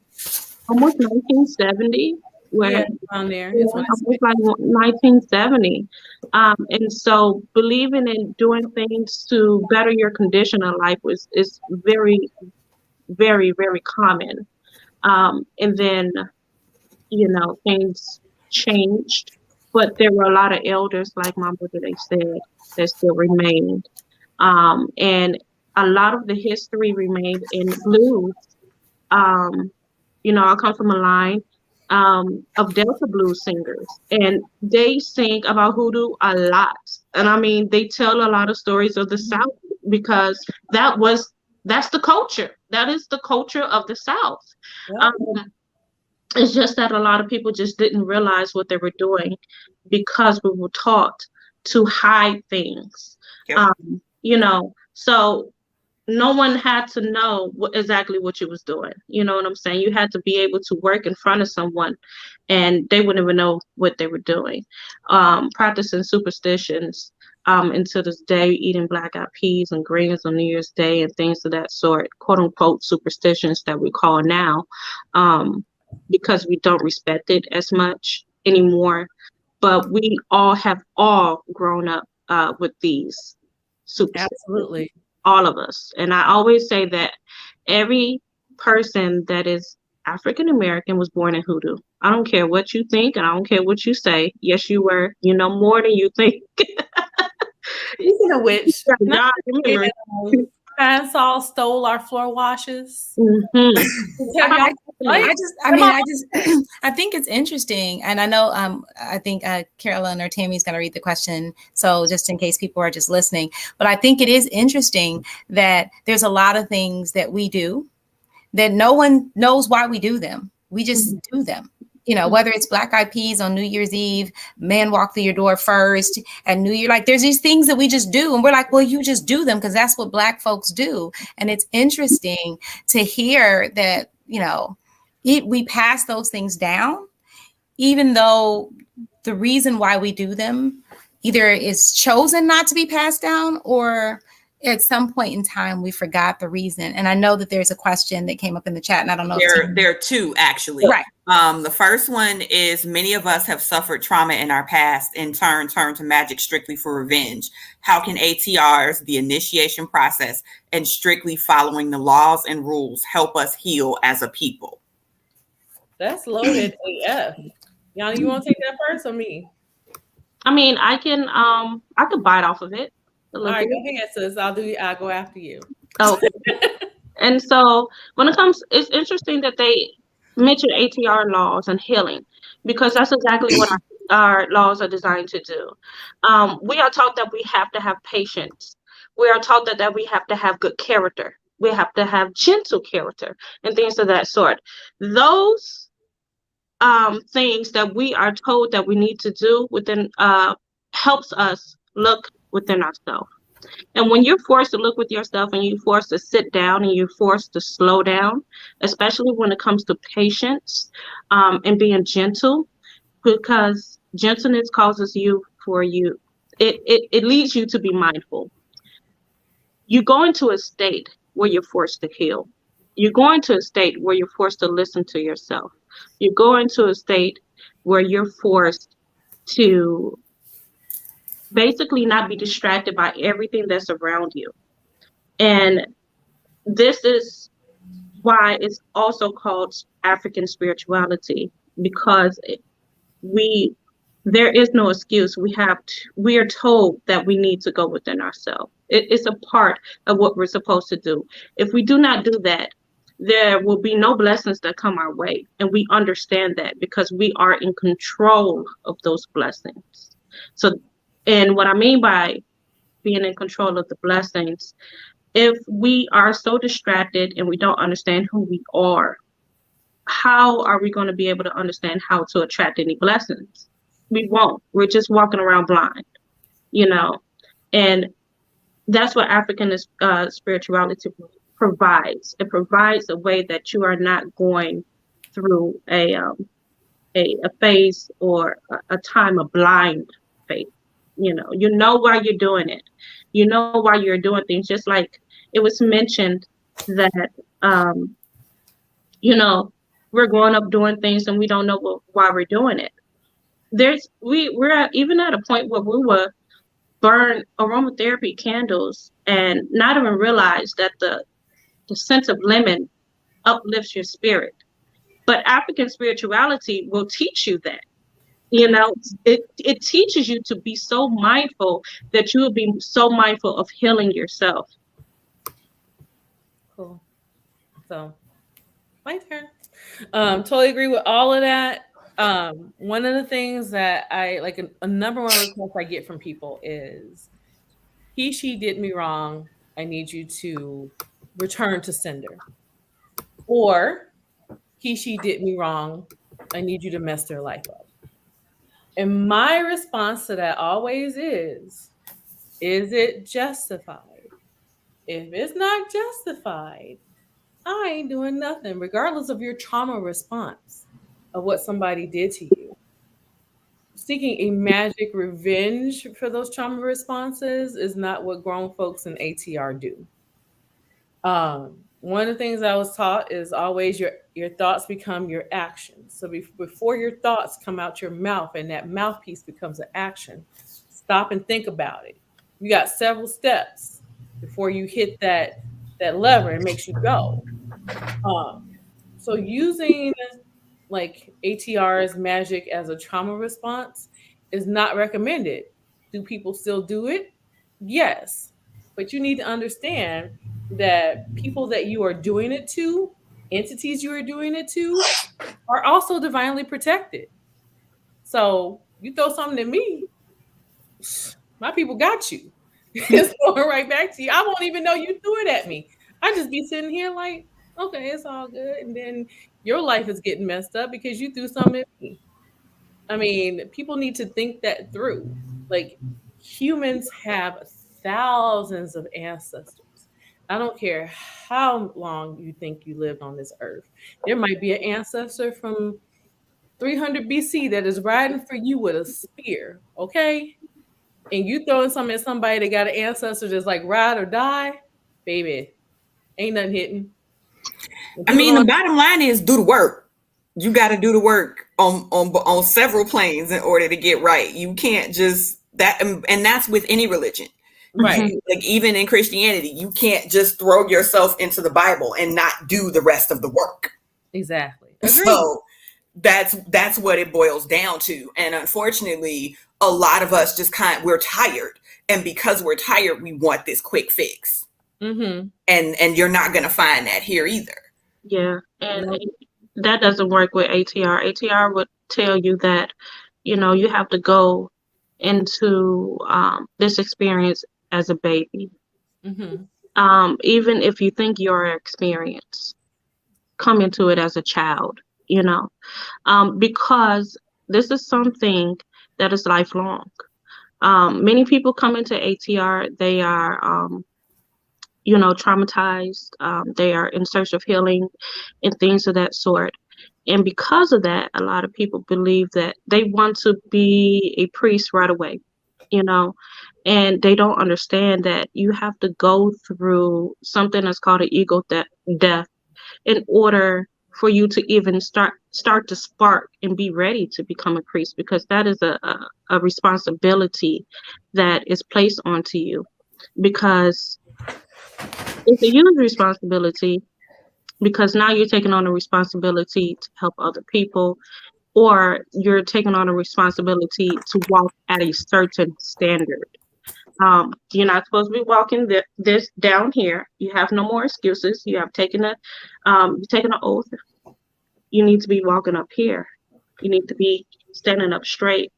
almost 1970, where around there. almost like 1970. And so believing in doing things to better your condition in life is very, very, very common. And then, things changed, but there were a lot of elders, like Mama they said, that still remained. And a lot of the history remained in blues. I come from a line of Delta blues singers, and they sing about hoodoo a lot. And I mean, they tell a lot of stories of the South, because that's the culture. That is the culture of the South. Yep. It's just that a lot of people just didn't realize what they were doing, because we were taught to hide things. Yep. So no one had to know exactly what you was doing. You know what I'm saying? You had to be able to work in front of someone, and they wouldn't even know what they were doing. Practicing superstitions, and to this day, eating black-eyed peas and greens on New Year's Day and things of that sort, quote-unquote superstitions that we call now, because we don't respect it as much anymore. But we have grown up with these superstitions. Absolutely. All of us. And I always say that every person that is African American was born in hoodoo. I don't care what you think, and I don't care what you say. Yes, you were. You know more than you think. Speaking of which, God, remember. Saul stole our floor washes. I think it's interesting, and I know I think Carolyn or Tammy's going to read the question, so just in case people are just listening. But I think it is interesting that there's a lot of things that we do that no one knows why we do them. We just do them. Whether it's black-eyed peas on New Year's Eve, man walk through your door first, and New Year, like there's these things that we just do. And we're like, well, you just do them because that's what Black folks do. And it's interesting to hear that, we pass those things down, even though the reason why we do them either is chosen not to be passed down, or at some point in time, we forgot the reason. And I know that there's a question that came up in the chat, and I don't know. There are two, actually. Right. The first one is, many of us have suffered trauma in our past, in turn to magic strictly for revenge. How can ATRs, the initiation process, and strictly following the laws and rules help us heal as a people? That's loaded AF. Y'all, you want to take that first, or me? I mean, I could bite off of it. All right, go ahead, sis. I'll go after you. Okay. And so when it comes, it's interesting that they mention ATR laws and healing, because that's exactly what our laws are designed to do. We are taught that we have to have patience. We are taught that we have to have good character. We have to have gentle character and things of that sort. Those things that we are told that we need to do within helps us look within ourselves. And when you're forced to look with yourself, and you're forced to sit down, and you're forced to slow down, especially when it comes to patience, and being gentle, because gentleness causes it leads you to be mindful. You go into a state where you're forced to heal. You go into a state where you're forced to listen to yourself. You go into a state where you're forced to basically not be distracted by everything that's around you. And this is why it's also called African spirituality, because there is no excuse. We are told that we need to go within ourselves. It's a part of what we're supposed to do. If we do not do that, there will be no blessings that come our way. And we understand that, because we are in control of those blessings. So And what I mean by being in control of the blessings, if we are so distracted and we don't understand who we are, how are we going to be able to understand how to attract any blessings? We won't. We're just walking around blind, you know. And that's what African spirituality provides. It provides a way that you are not going through a phase or a time of blind faith. You know why you're doing it. You know why you're doing things. Just like it was mentioned that um, we're growing up doing things and we don't know why we're doing it. Even at a point where we will burn aromatherapy candles and not even realize that the scent of lemon uplifts your spirit. But African spirituality will teach you that. It teaches you to be so mindful that you will be so mindful of healing yourself. Cool. So, my turn. Totally agree with all of that. One of the things that I like, a number one request I get from people is, she did me wrong. I need you to return to sender. Or she did me wrong. I need you to mess their life up. And my response to that always is it justified? If it's not justified, I ain't doing nothing, regardless of your trauma response of what somebody did to you. Seeking a magic revenge for those trauma responses is not what grown folks in ATR do. One of the things I was taught is always your thoughts become your actions. So before your thoughts come out your mouth and that mouthpiece becomes an action, stop and think about it. You got several steps before you hit that lever and makes you go. So using like ATR's magic as a trauma response is not recommended. Do people still do it? Yes. But you need to understand that people that you are doing it to, entities you are doing it to, are also divinely protected. So you throw something at me, my people got you. It's going right back to you. I won't even know you threw it at me. I just be sitting here like, okay, it's all good. And then your life is getting messed up because you threw something at me. I mean, people need to think that through. Like, humans have thousands of ancestors. I don't care how long you think you lived on this earth. There might be an ancestor from 300 BC that is riding for you with a spear, okay? And you throwing something at somebody that got an ancestor that's like ride or die, baby, ain't nothing hitting. I mean, the bottom line is do the work. You got to do the work on several planes in order to get right. You can't just that, and that's with any religion, right? Like even in Christianity, you can't just throw yourself into the Bible and not do the rest of the work. Exactly. Agreed. So that's what it boils down to. And unfortunately, a lot of us just we're tired, and because we're tired, we want this quick fix. Mm-hmm. And you're not going to find that here either. Yeah, and that doesn't work with ATR. ATR would tell you that, you have to go into this experience as a baby. Mm-hmm. Even if you think you're experienced, come into it as a child, because this is something that is lifelong. Many people come into ATR, they are traumatized. They are in search of healing and things of that sort. And because of that, a lot of people believe that they want to be a priest right away, and they don't understand that you have to go through something that's called an ego death in order for you to even start to spark and be ready to become a priest, because that is a responsibility that is placed onto you, because it's a huge responsibility, because now you're taking on a responsibility to help other people, or you're taking on a responsibility to walk at a certain standard. You're not supposed to be walking this down here. You have no more excuses. You have taken an oath. You need to be walking up here. You need to be standing up straight.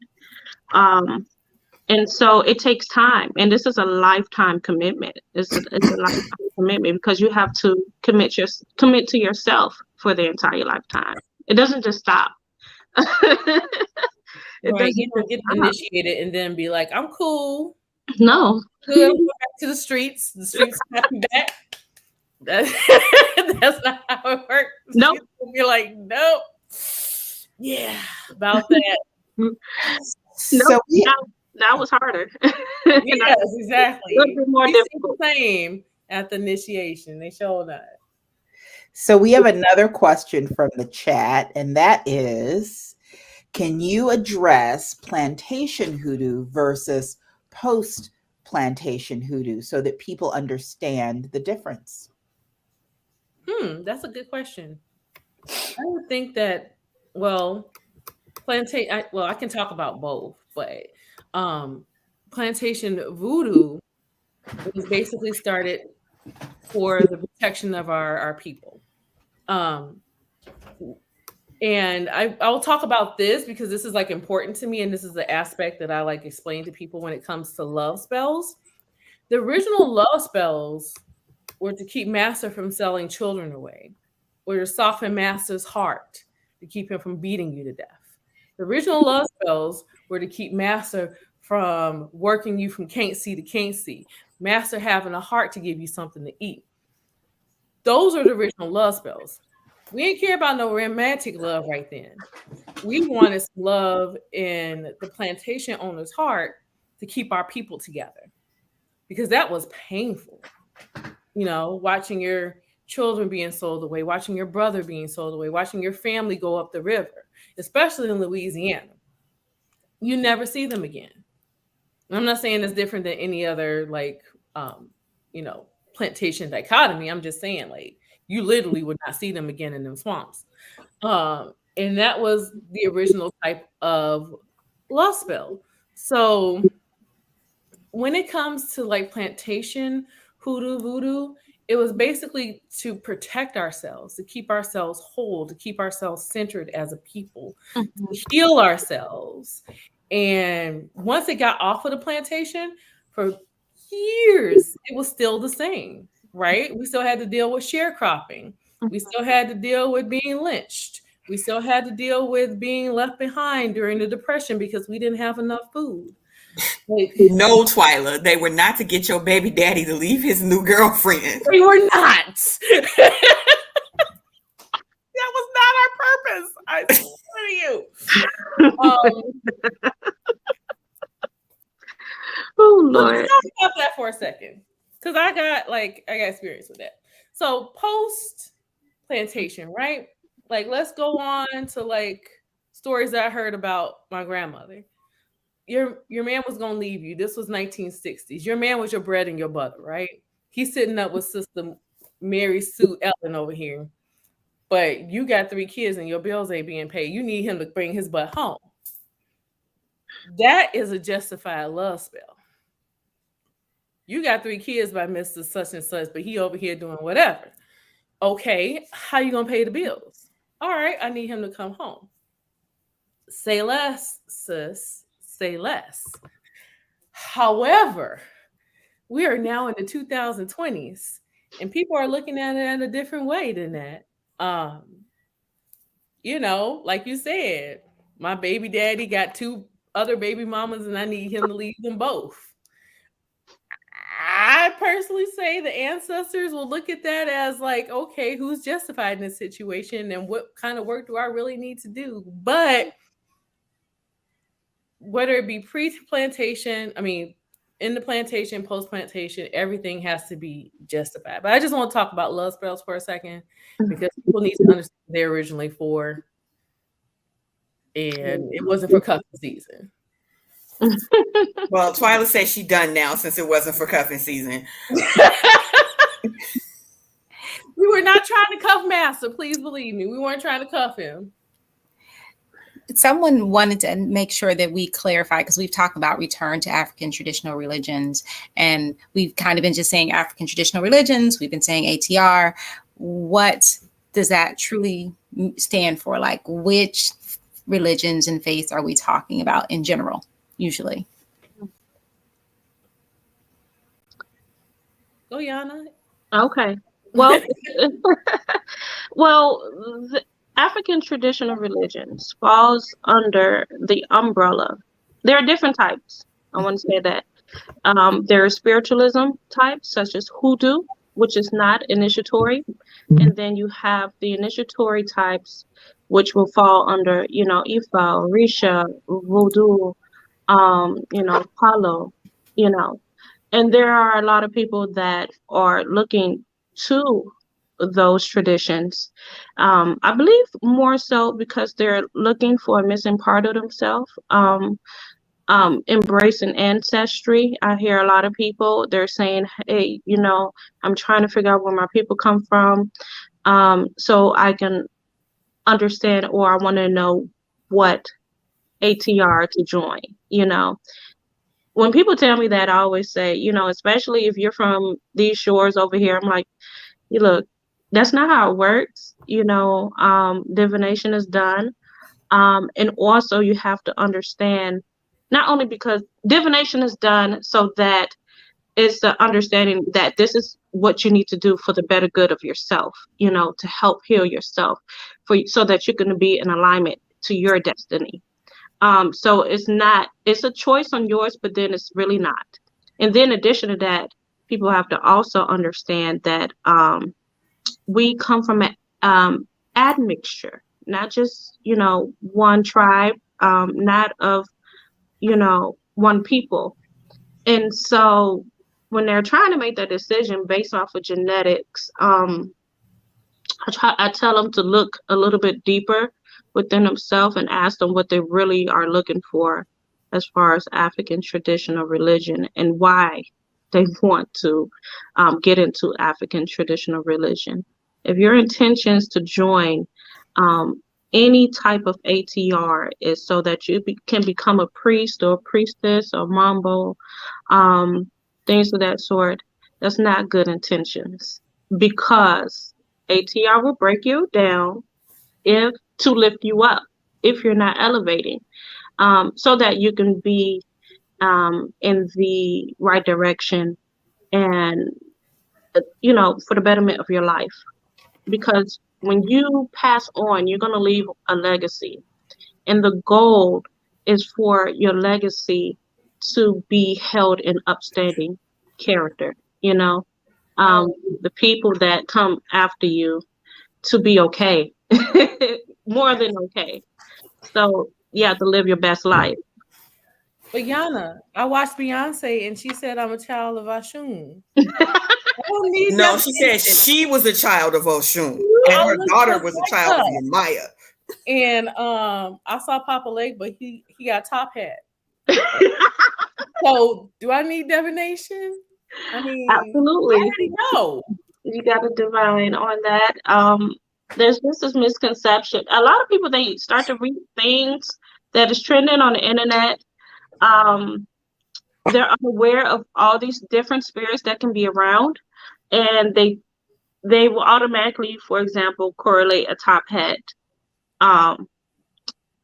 And so it takes time, and this is a lifetime commitment. It's a lifetime commitment because you have to commit to yourself for the entire lifetime. It doesn't just stop. It Right. doesn't You don't just get initiated and then be like, I'm cool. no. Good. I'm going back to the streets. The streets coming back. That's not how it works. Nope. You're like, nope. Yeah, about that. So That was harder. Yes, exactly. A little bit more We seem difficult. the same at the initiation. They showed that. So we have another question from the chat, and that is, can you address plantation hoodoo versus post-plantation hoodoo so that people understand the difference? That's a good question. I would think that, well, I can talk about both, but plantation voodoo was basically started for the protection of our people. And I'll talk about this because this is like important to me, and this is the aspect that I like explain to people when it comes to love spells. The original love spells were to keep master from selling children away, or to soften master's heart to keep him from beating you to death. The original love spells were to keep master from working you from can't see to can't see, master having a heart to give you something to eat. Those are the original love spells. We didn't care about no romantic love right then. We wanted some love in the plantation owner's heart to keep our people together, because that was painful. Watching your children being sold away, watching your brother being sold away, watching your family go up the river, especially in Louisiana. You never see them again. I'm not saying it's different than any other plantation dichotomy. I'm just saying, like, you literally would not see them again in them swamps. And that was the original type of love spell. So when it comes to like plantation hoodoo voodoo, it was basically to protect ourselves, to keep ourselves whole, to keep ourselves centered as a people, to heal ourselves. And once it got off of the plantation, for years, it was still the same, right? We still had to deal with sharecropping. We still had to deal with being lynched. We still had to deal with being left behind during the Depression because we didn't have enough food. No, Twyla, they were not to get your baby daddy to leave his new girlfriend. They were not. That was not our purpose. I swear to you. Oh Lord. Let's talk about that for a second, because I got experience with that. So post plantation, right? Like, let's go on to like stories that I heard about my grandmother. Your man was gonna leave you. This was 1960s. Your man was your bread and your butter, right? He's sitting up with Sister Mary Sue Ellen over here, but you got 3 kids and your bills ain't being paid. You need him to bring his butt home. That is a justified love spell. You got 3 kids by Mr. Such and Such, but he over here doing whatever. Okay, how you gonna pay the bills? All right, I need him to come home. Say less, sis. Say less. However, we are now in the 2020s, and people are looking at it in a different way than that. Like you said, my baby daddy got 2 other baby mamas, and I need him to leave them both. I personally say the ancestors will look at that as like, okay, who's justified in this situation, and what kind of work do I really need to do? But whether it be pre-plantation, in the plantation, post-plantation, everything has to be justified. But I just want to talk about love spells for a second, because people need to understand they're originally for, and it wasn't for cuffing season. Well, Twyla says she done now since it wasn't for cuffing season. We were not trying to cuff Master. Please believe me. We weren't trying to cuff him. Someone wanted to make sure that we clarify, because we've talked about return to African traditional religions, and we've kind of been just saying African traditional religions. We've been saying ATR. What does that truly stand for? Like, which religions and faiths are we talking about in general, usually? Go, Yana. Okay. Well, well, the African traditional religions falls under the umbrella. There are different types. I want to say that. There are spiritualism types such as hoodoo, which is not initiatory, and then you have the initiatory types, which will fall under, Ifa, Risha, Voodoo, Palo, you know. And there are a lot of people that are looking to those traditions. I believe more so because they're looking for a missing part of themselves. Embracing ancestry. I hear a lot of people, they're saying, hey, I'm trying to figure out where my people come from, so I can understand, or I want to know what ATR to join. When people tell me that, I always say, especially if you're from these shores over here, I'm like, you look, that's not how it works. Divination is done. And also you have to understand, not only because divination is done so that it's the understanding that this is what you need to do for the better good of yourself, to help heal yourself so that you're going to be in alignment to your destiny. So it's a choice on yours, but then it's really not. And then in addition to that, people have to also understand that we come from an admixture, not just, one tribe, not of, one people. And so when they're trying to make that decision based off of genetics, I tell them to look a little bit deeper within themselves and ask them what they really are looking for as far as African traditional religion and why they want to get into African traditional religion. If your intentions to join any type of ATR is so that you can become a priest or a priestess or mambo, things of that sort, that's not good intentions, because ATR will break you down to lift you up if you're not elevating, so that you can be in the right direction and, for the betterment of your life. Because when you pass on, you're going to leave a legacy. And the goal is for your legacy to be held in upstanding character, the people that come after you to be okay, more than okay. So you have to live your best life. But Yana, I watched Beyonce and she said I'm a child of Ashun. I don't need No, she said she was a child of Oshun, and her daughter was a child of Yemaya. And I saw Papa Lake, but he got top hat. So do I need divination? I mean, absolutely. I already know. You got to divine on that. There's just this misconception. A lot of people, they start to read things that is trending on the internet. They're unaware of all these different spirits that can be around, and they will automatically, for example, correlate a top hat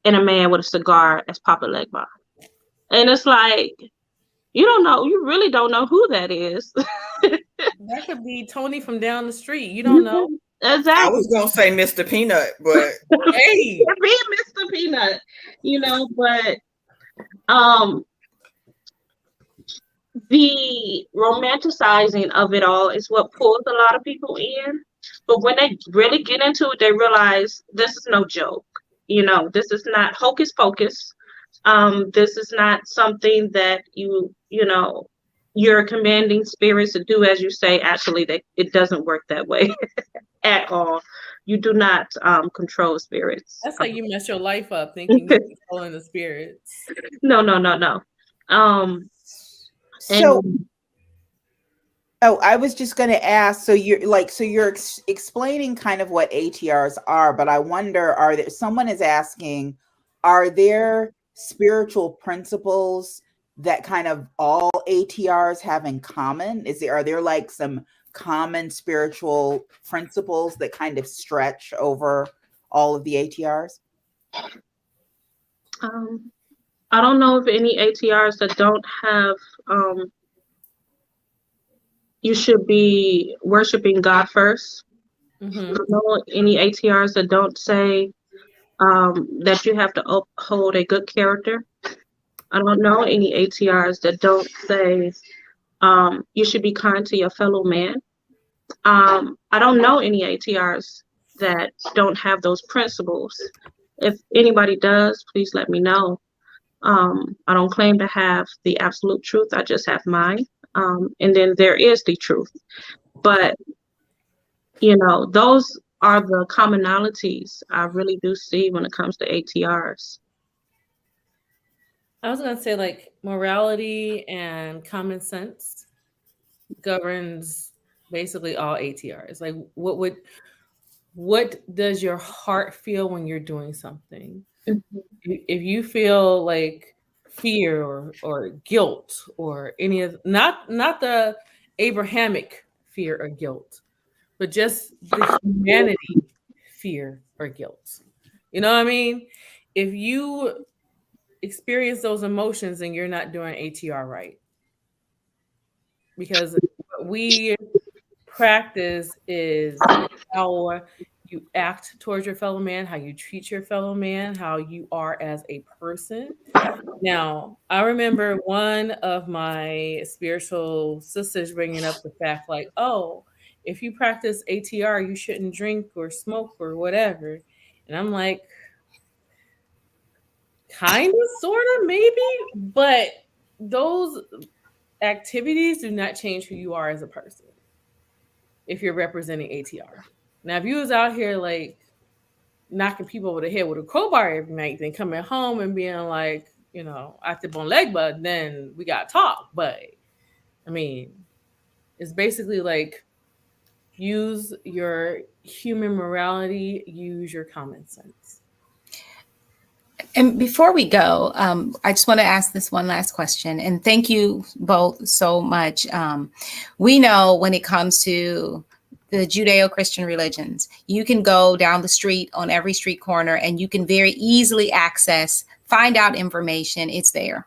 in a man with a cigar as Papa Legba. And it's like, you really don't know who that is. That could be Tony from down the street. You don't know. Exactly. I was gonna say Mr. Peanut, but hey, be Mr. Peanut, but the romanticizing of it all is what pulls a lot of people in. But when they really get into it, they realize this is no joke. This is not hocus pocus. This is not something that you're commanding spirits to do as you say. Actually, it doesn't work that way at all. You do not control spirits. That's how you mess your life up, thinking you're controlling the spirits. No. So, I was just going to ask. So you're explaining kind of what ATRs are, but I wonder, someone is asking, are there spiritual principles that kind of all ATRs have in common? Are there like some common spiritual principles that kind of stretch over all of the ATRs? I don't know of any ATRs that don't have you should be worshiping God first. Mm-hmm. I don't know any ATRs that don't say that you have to uphold a good character. I don't know any ATRs that don't say you should be kind to your fellow man. I don't know any ATRs that don't have those principles. If anybody does, please let me know. I don't claim to have the absolute truth. I just have mine. And then there is the truth. But, those are the commonalities I really do see when it comes to ATRs. I was gonna say like morality and common sense governs basically all ATRs. Like what does your heart feel when you're doing something? Mm-hmm. If you feel like fear or guilt or any of not the Abrahamic fear or guilt, but just the humanity fear or guilt. You know what I mean? If you experience those emotions and you're not doing ATR right, because what we practice is how you act towards your fellow man, how you treat your fellow man, how you are as a person. Now, I remember one of my spiritual sisters bringing up the fact, like, oh, if you practice ATR, you shouldn't drink or smoke or whatever. And I'm like, kind of, sort of, maybe, but those activities do not change who you are as a person if you're representing ATR. Now, if you was out here like knocking people over the head with a crowbar every night, then coming home and being like, active on leg bud, then we got to talk. But I mean, it's basically like use your human morality, use your common sense. And before we go, I just want to ask this one last question. And thank you both so much. We know when it comes to the Judeo-Christian religions, you can go down the street on every street corner and you can very easily find out information. It's there.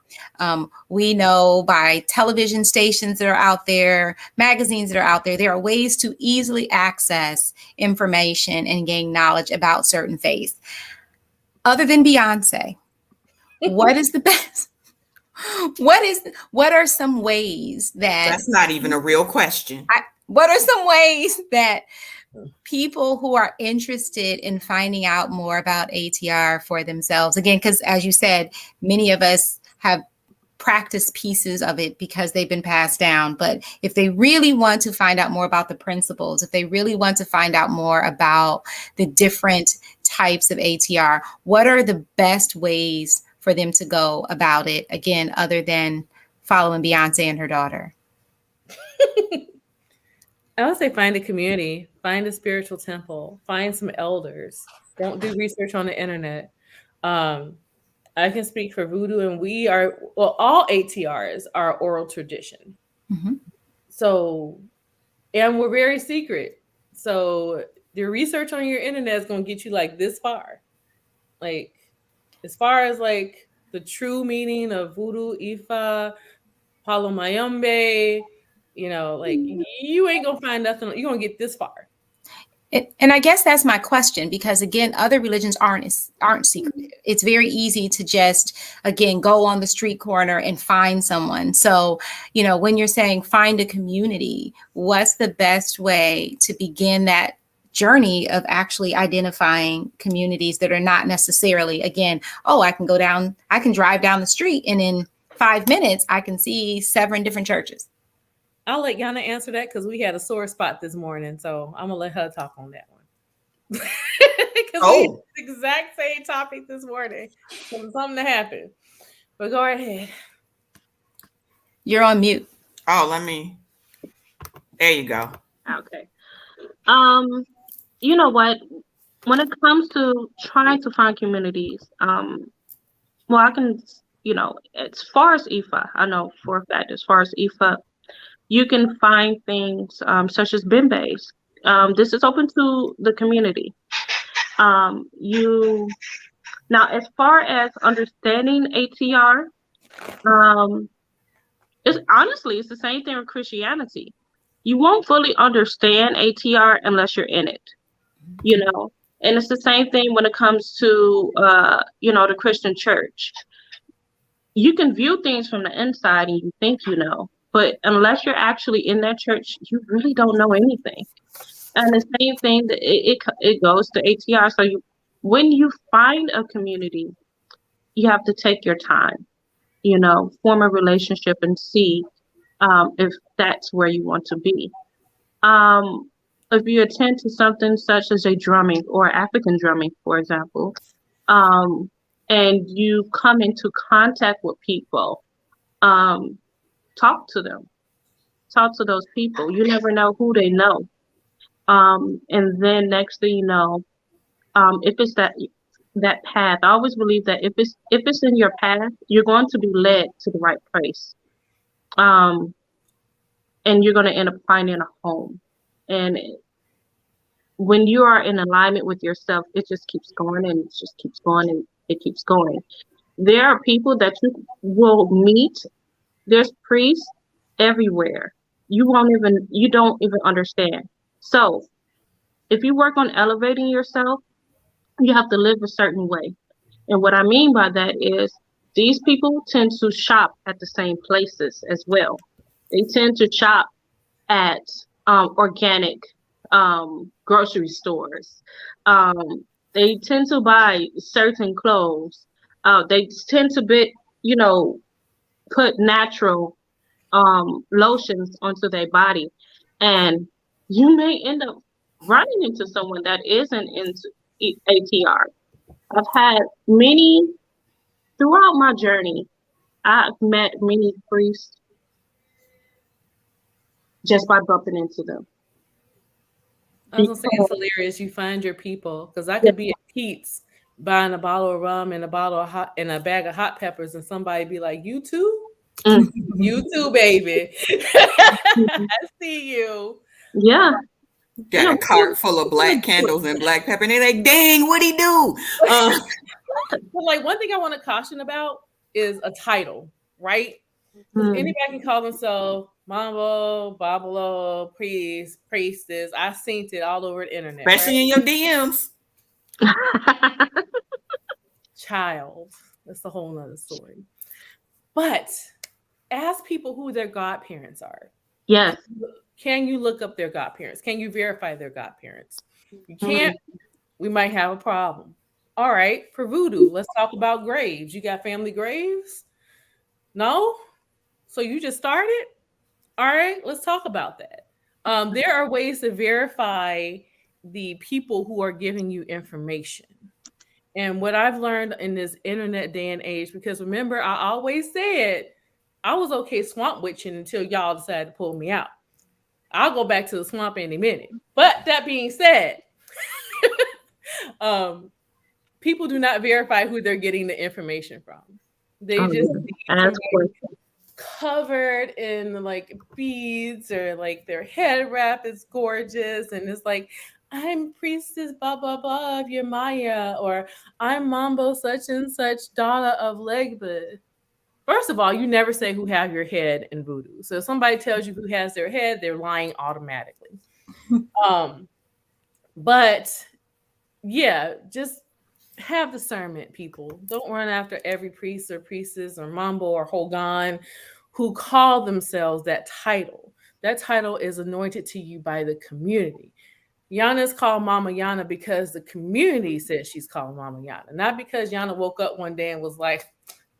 We know by television stations that are out there, magazines that are out there, there are ways to easily access information and gain knowledge about certain faiths. Other than Beyonce, what is the best? What are some ways That's not even a real question. What are some ways that people who are interested in finding out more about ATR for themselves, again, because as you said, many of us have practiced pieces of it because they've been passed down. But if they really want to find out more about the principles, if they really want to find out more about the different types of ATR, what are the best ways for them to go about it? Again, other than following Beyonce and her daughter. I would say find a community, find a spiritual temple, find some elders. Don't do research on the internet. I can speak for Voodoo, and all ATRs are oral tradition. Mm-hmm. So, and we're very secret. So the research on your internet is going to get you like this far. Like, as far as like the true meaning of Voodoo, Ifa, Palo Mayombe, like you ain't going to find nothing. You're going to get this far. And I guess that's my question, because again, other religions aren't secretive. It's very easy to just, again, go on the street corner and find someone. So, when you're saying find a community, what's the best way to begin that journey of actually identifying communities that are not necessarily, again, I can drive down the street and in 5 minutes, I can see 7 different churches. I'll let Yana answer that because we had a sore spot this morning. So I'm going to let her talk on that one. Because we had the exact same topic this morning. So something to happen. But go ahead. You're on mute. There you go. Okay. You know what? When it comes to trying to find communities, I can, as far as IFA, I know for a fact, as far as IFA, you can find things such as bimbes. This is open to the community. Now, as far as understanding ATR, it's the same thing with Christianity. you won't fully understand ATR unless you're in it, you know. And it's the same thing when it comes to, the Christian church. You can view things from the inside and you think you know, but unless you're actually in that church, you really don't know anything. And the same thing that it goes to ATR. So when you find a community, you have to take your time, form a relationship and see if that's where you want to be. If you attend to something such as a drumming or African drumming, for example, um, and you come into contact with people, talk to them, talk to those people. You never know who they know. And then next thing you know, if it's that path, I always believe that if it's in your path, you're going to be led to the right place. Um, and you're going to end up finding a home. And when you are in alignment with yourself, it just keeps going and it just keeps going and it keeps going. There are people that you will meet. There's priests everywhere. You don't even understand. So if you work on elevating yourself, you have to live a certain way. And what I mean by that is these people tend to shop at the same places as well. They tend to shop at organic grocery stores. They tend to buy certain clothes. They tend to put natural lotions onto their body. And you may end up running into someone that isn't into ATR. I've had many throughout my journey. I've met many priests just by bumping into them. I was gonna say it's hilarious. You find your people because I could be at Pete's buying a bottle of rum and a bottle of hot and a bag of hot peppers, and somebody be like, "You too, you too, baby. I see you." Yeah. Got a cart full of black candles and black pepper, and they're like, "Dang, what'd he do?" But like one thing I want to caution about is a title, right? Anybody can call themselves Mambo, Babalo, priest, priestess. I seen it all over the internet. Especially in your DMs. Child. That's a whole nother story. But ask people who their godparents are. Yes. Can you look up their godparents? Can you verify their godparents? You can't, we might have a problem. All right, for voodoo, let's talk about graves. You got family graves? No? So you just started? All right, let's talk about that. There are ways to verify the people who are giving you information. And what I've learned in this internet day and age, because remember, I always said I was okay swamp witching until y'all decided to pull me out. I'll go back to the swamp any minute. But that being said, people do not verify who they're getting the information from. They just covered in like beads or like their head wrap is gorgeous and it's like, I'm priestess blah blah blah of your Maya, or I'm Mambo such and such daughter of Legba. First of all, you never say who have your head in voodoo. So if somebody tells you who has their head, they're lying automatically. But yeah, just have discernment, people. Don't run after every priest or priestess or Mambo or Hogan who call themselves that title. That title is anointed to you by the community. Yana is called Mama Yana because the community says she's called Mama Yana, not because Yana woke up one day and was like,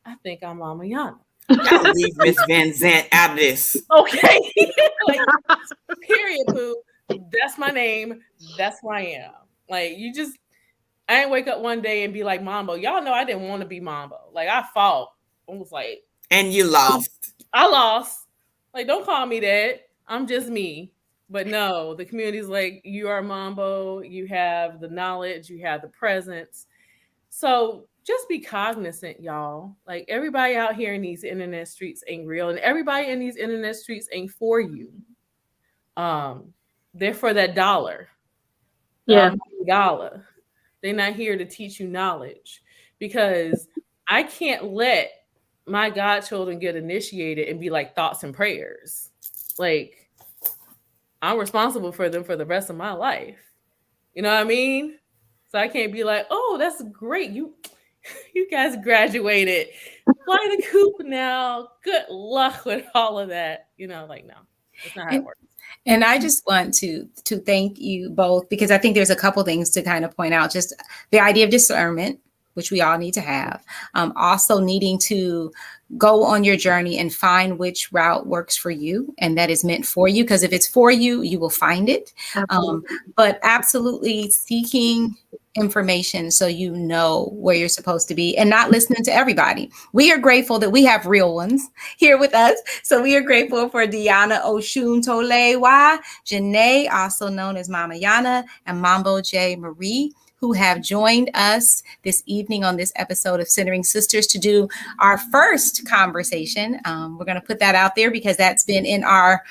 I think I'm Mama Yana. Y'all leave Miss Van Zant out of this. Okay. Like, period, boo. That's my name. That's who I am. Like, I didn't wake up one day and be like Mambo. Y'all know I didn't want to be Mambo. Like, I fought. I was like. And you lost. I lost. Like, don't call me that. I'm just me. But no, the community's like, you are Mambo. You have the knowledge. You have the presence. So just be cognizant, y'all. Like, everybody out here in these internet streets ain't real. And everybody in these internet streets ain't for you. They're for that dollar. Yeah. Gala. They're not here to teach you knowledge. Because I can't let my godchildren get initiated and be like thoughts and prayers. Like, I'm responsible for them for the rest of my life. You know what I mean? So I can't be like, oh, that's great. You guys graduated. Fly the coop now. Good luck with all of that. Like, no, that's not how it works. And I just want to thank you both, because I think there's a couple things to kind of point out. Just the idea of discernment, which we all need to have. Also needing to go on your journey and find which route works for you and that is meant for you. Because if it's for you, you will find it. But absolutely seeking information so you know where you're supposed to be and not listening to everybody. We are grateful that we have real ones here with us. So we are grateful for Deanna Oshun Tolewa, Janae, also known as Mama Yana, and Mambo J. Marie, who have joined us this evening on this episode of Centering Sisters to do our first conversation. We're going to put that out there because that's been in our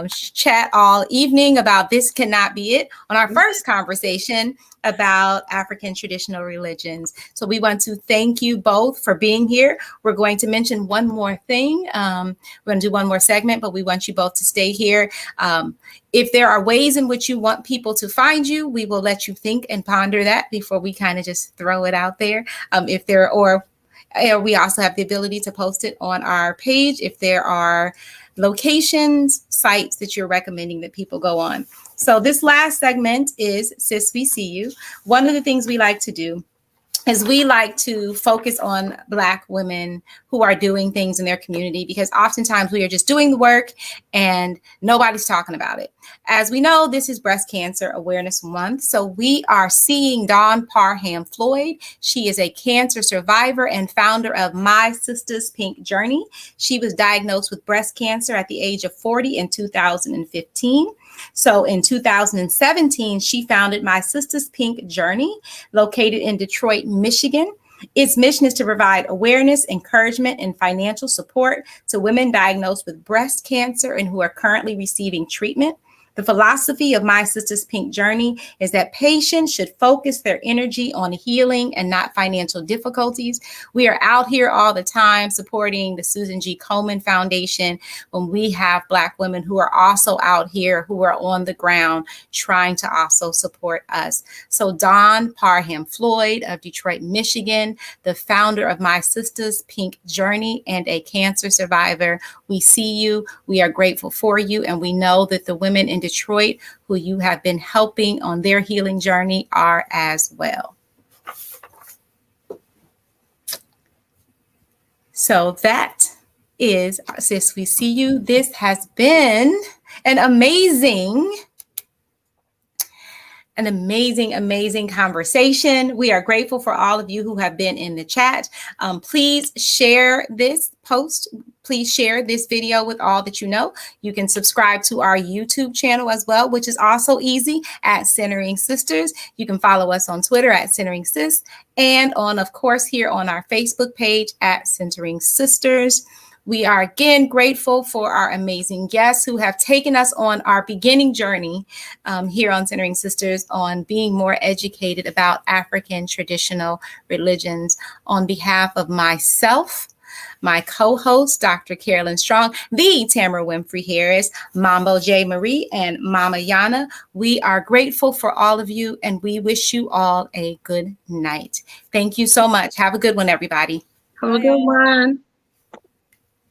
chat all evening about this cannot be it on our first conversation about African traditional religions. So we want to thank you both for being here. We're going to mention one more thing. We're going to do one more segment, but we want you both to stay here. If there are ways in which you want people to find you, we will let you think and ponder that before we kind of just throw it out there. We also have the ability to post it on our page if there are locations, sites that you're recommending that people go on. So this last segment is Sis, We See You. One of the things we like to do is we like to focus on Black women who are doing things in their community, because oftentimes we are just doing the work and nobody's talking about it. As we know, this is Breast Cancer Awareness Month. So we are seeing Dawn Parham Floyd. She is a cancer survivor and founder of My Sister's Pink Journey. She was diagnosed with breast cancer at the age of 40 in 2015. So in 2017, she founded My Sister's Pink Journey, located in Detroit, Michigan. Its mission is to provide awareness, encouragement, and financial support to women diagnosed with breast cancer and who are currently receiving treatment. The philosophy of My Sister's Pink Journey is that patients should focus their energy on healing and not financial difficulties. We are out here all the time supporting the Susan G. Komen Foundation when we have Black women who are also out here, who are on the ground trying to also support us. So Dawn Parham Floyd of Detroit, Michigan, the founder of My Sister's Pink Journey and a cancer survivor, we see you, we are grateful for you, and we know that the women in Detroit who you have been helping on their healing journey are as well. So that is Sis, We See You. This has been an amazing conversation. We are grateful for all of you who have been in the chat. Please share this post. Please share this video with all that you know. You can subscribe to our YouTube channel as well, which is also easy, at Centering Sisters. You can follow us on Twitter at Centering Sis, and of course, here on our Facebook page at Centering Sisters. We are again grateful for our amazing guests who have taken us on our beginning journey here on Centering Sisters on being more educated about African traditional religions. On behalf of myself, my co-host, Dr. Carolyn Strong, the Tamara Winfrey Harris, Mambo J. Marie, and Mama Yana, we are grateful for all of you, and we wish you all a good night. Thank you so much. Have a good one, everybody. Have a good one.